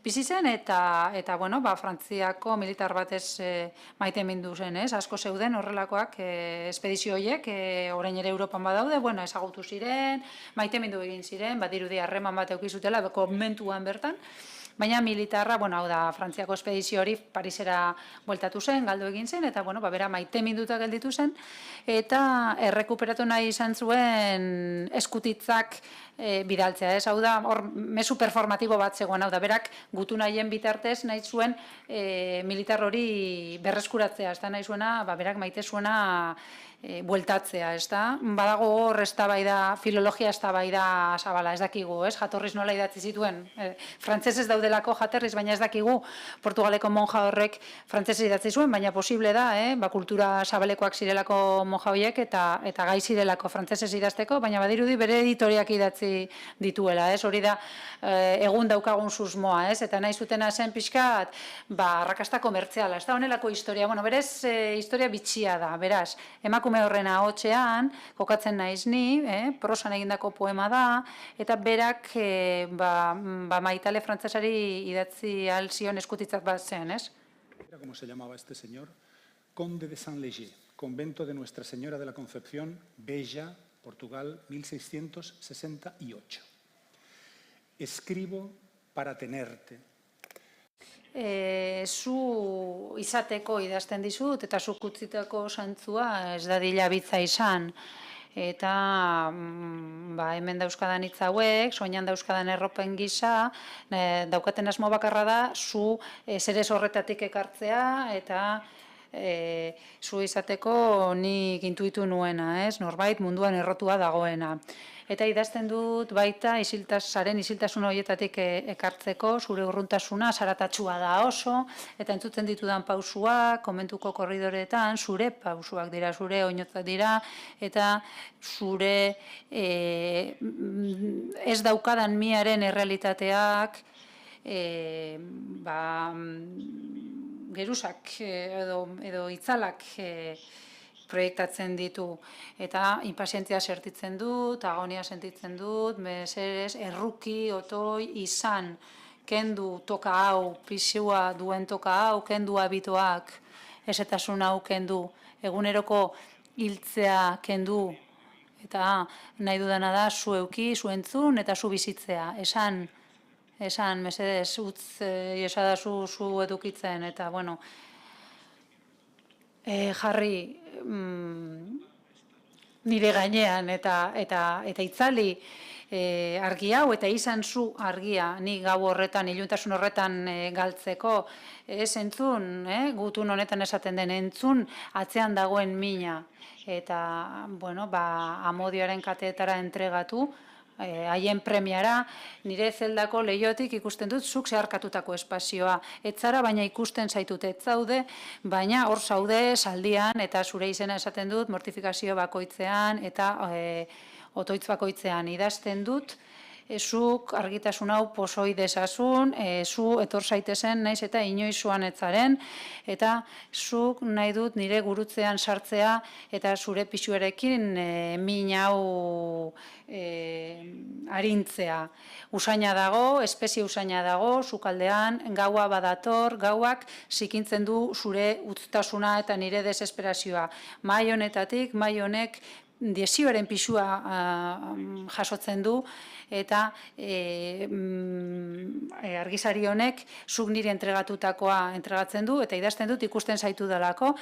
bizi zen, eta Frantziako militar batez maite mindu zen, asko zeuden horrelakoak espedizio horiek, orain ere Europan badaude, ezagutu ziren, maite mindu egin ziren, badirudi harreman bat eukizutela, konbentuan bertan, baina militarra, hau da, Frantziako espedizio hori Parisera bueltatu zen, galdu egin zen, eta bera maite minduta gelditu zen, eta errekuperatu nahi izan zuen eskutitzak bidaltzea, hau da, hor mezu performatibo bat zegoen, hau da, berak gutu nahien bitartez nahi zuen militar hori berreskuratzea, ez da nahi zuena, berak maite zuena bueltatzea, ez da? Badago hor filologia eztabaida zabala, ez dakigu, jatorriz nola idatzi zituen. Frantsesez daudelako jatorriz, baina ez dakigu Portugaleko monja horrek frantsesez idatzi zuen, baina posible da, kultura zabalekoak zirelako monja horiek eta gai zirelako frantsesez idazteko, baina badirudi bere editoriak idatzi dituela, hori da egun daukagun susmoa, eta nahi zutena zen pixkat, arrakasta komertziala, ez da honelako historia, berez historia bitxia da, beraz, emakume horren ahotsean, kokatzen naiz ni, prosan egindako poema da, eta berak maitale frantsesari idatzi alzion eskutitzak bat zen, ez? Era como se llamaba este señor, Conde de Saint-Léger, convento de Nuestra Señora de la Concepción, Beja, Portugal, 1668. Escribo para tenerte. Zu izateko idazten dizut, eta zuk utzitako zantzua ez dadila bitza izan. Eta hemen dauzkadan hitz hauek, soinan dauzkadan erropen gisa, daukaten asmo bakarra da, zu zerez horretatik ekartzea, eta zu izateko nik intuitu nuena, norbait munduan errotua dagoena. Eta idazten dut baita isiltasun horietatik ekartzeko, zure urruntasuna zaratatsua da oso, eta entzuten ditudan pausuak, komentuko korridoretan, zure pausuak dira, zure oinotzak dira, eta zure ez daukadan miaren errealitateak, geruzak edo itzalak proiektatzen ditu, eta inpazientzia sentitzen dut, agonia sentitzen dut, mesedez, erruki, otoi, izan, kendu toka hau, pisua duen toka hau, kendu habitoak, ezetasun hau kendu, eguneroko hiltzea kendu, eta nahi dudana da zu euki, zu entzun, eta zu bizitzea, esan, mesedez, utz esadazu zu edukitzen, eta, jarri nire gainean eta itzali argi hau eta izan zu argia ni gau horretan, iluntasun horretan galtzeko, entzun, gutun honetan esaten den entzun atzean dagoen mina eta, amodioaren kateetara entregatu haien premiara, nire zeldako lehiotik ikusten dut zuk zeharkatutako espazioa. Etzara, baina ikusten zaitut ez zaude, baina hor zaude saldian eta zure izena esaten dut mortifikazio bakoitzean eta otoitz bakoitzean idazten dut. Zuk argitasun hau posoi dezasun, zu etor zaitezen naiz eta inoiz joan etzaren, eta zuk nahi dut nire gurutzean sartzea eta zure pisuarekin min hau arintzea. Usaina dago, espezie usaina dago, sukaldean, gaua badator, gauak zikintzen du zure utztasuna eta nire desesperazioa. Mahai honetatik, mahai honek desioaren pisua jasotzen du, eta argizari honek zuk nire entregatutakoa entregatzen du, eta idazten dut ikusten zaitu dalako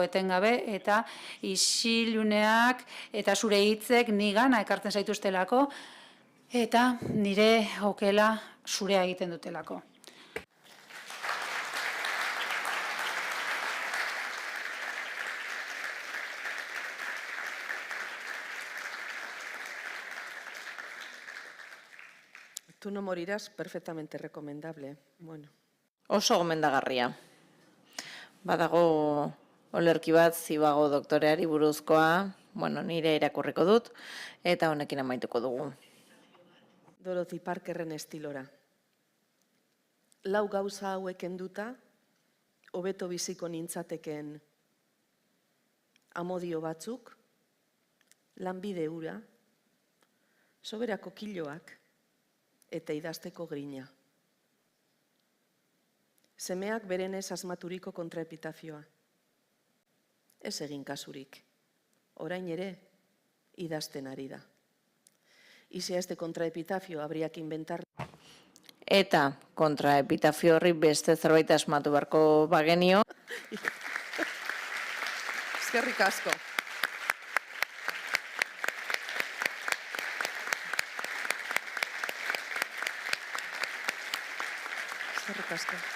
etengabe, eta isiluneak eta zure hitzek nigana ekartzen zaituztelako, eta nire okela zurea egiten dutelako. Tú no morirás, perfectamente recomendable. Bueno. Oso gomendagarria. Badago olerki bat Zivago doktoreari buruzkoa, nire irakurriko dut, eta honekin amaituko dugu. Dorothy Parkerren estilora. Lau gauza hauek enduta, hobeto biziko nintzateken amodio batzuk, lanbide hura, soberako kiloak, eta idazteko grina. Semeak berenez asmaturiko kontraepitafioa. Ez egin kasurik. Orain ere, idazten ari da. Y si a este contraepitafio habría que inventar... Eta kontraepitafio horri beste zerbait asmatu beharko bagenio. Eskerrik asko. Eskerrik asko.